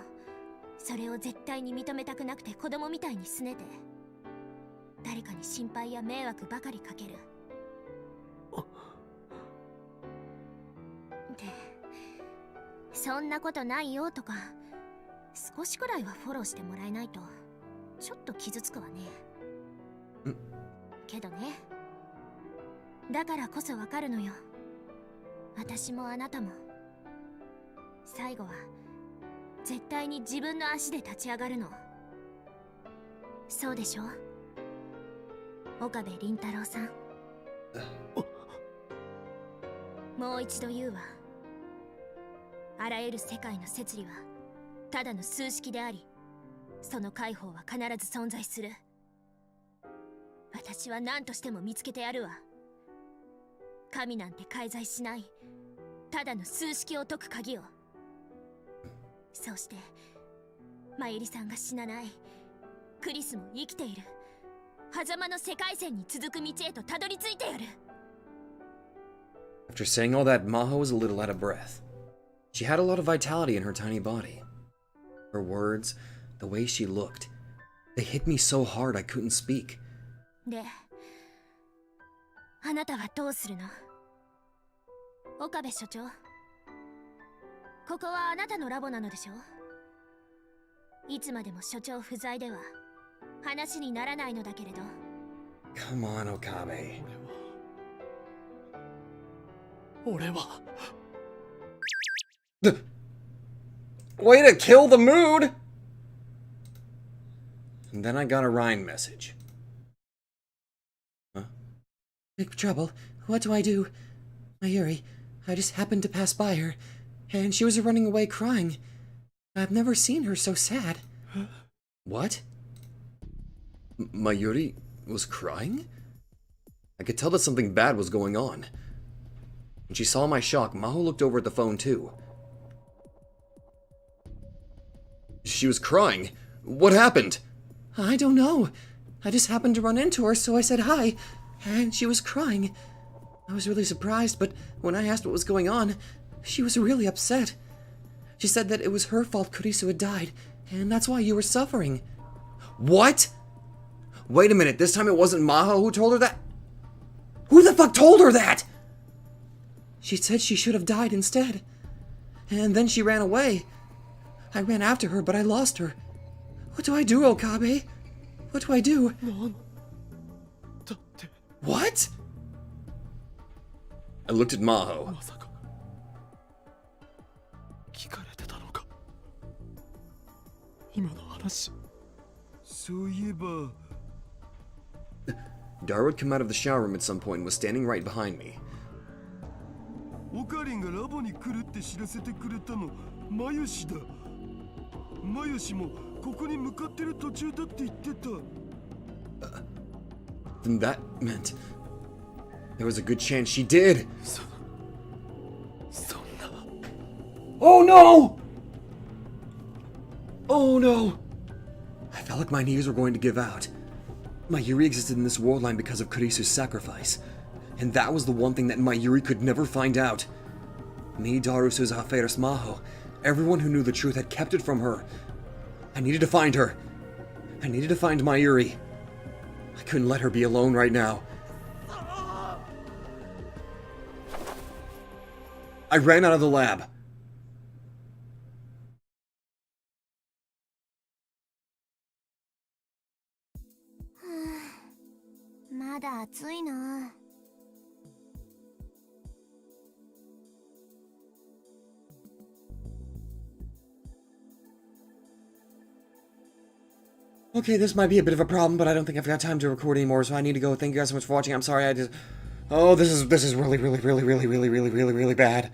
それを絶対に認めたくなくて子供みたいに拗ねて、誰かに心配や迷惑ばかりかける。で、そんなことないよとか少しくらいはフォローしてもらえないとちょっと傷つくわね。けどね、だからこそわかるのよ。私もあなたも最後は絶対に自分の足で立ち上がるの。そうでしょ、岡部倫太郎さん。もう一度言うわ。あらゆる世界の摂理はただの数式であり、その解放は必ず存在する。私は何としても見つけてやるわ。神なんて介在しない、ただの数式を解く鍵を。そうしてまゆりさんが死なない、クリスも生きている狭間の世界線に続く道へとたどり着いてやる。 After saying all that, Maho was a little out of breath. She had a lot of vitality in her tiny body. Her words, the way she looked, they hit me so hard I couldn't speak. で、あなたはどうするの？岡部所長、ここはあなたのラボなのでしょ？いつまでも所長不在では話にならないのだけれど。 Come on, Okabe. 俺は Way to kill the mood! And then I got a Ryan message. Huh? Big trouble. What do I do? Mayuri, I just happened to pass by her, and she was running away crying. I've never seen her so sad. What? Mayuri was crying? I could tell that something bad was going on. When she saw my shock, Maho looked over at the phone too. She was crying. What happened? I don't know. I just happened to run into her, so I said hi, and she was crying. I was really surprised, but when I asked what was going on, she was really upset. She said that it was her fault Kurisu had died, and that's why you were suffering. What? Wait a minute, this time it wasn't Maho who told her that? Who the fuck told her that? She said she should have died instead. And then she ran away. I ran after her, but I lost her. What do I do, Okabe? What do I do? What? I looked at Maho. まさか聞かれてたのか、今の話。そういえば Dar would come out of the shower room at some point and was standing right behind me. オカリンがラボに来るって知らせてくれたのマヨシだ。マヨシもここに向かってる途中だって言ってた。Then that meant there was a good chance she did. そんな。 Oh no! Oh no! I felt like my knees were going to give out. Mayuri existed in this world line because of Kurisu's sacrifice. And that was the one thing that Mayuri could never find out. Me, Daru, Suzuha, Ferris, Maho, everyone who knew the truth had kept it from her. I needed to find her. I needed to find Mayuri. I couldn't let her be alone right now. I ran out of the lab. まだ暑いな。Okay, this might be a bit of a problem, but I don't think I've got time to record anymore, so I need to go. Thank you guys so much for watching. I'm sorry, I just... Oh, this is really bad.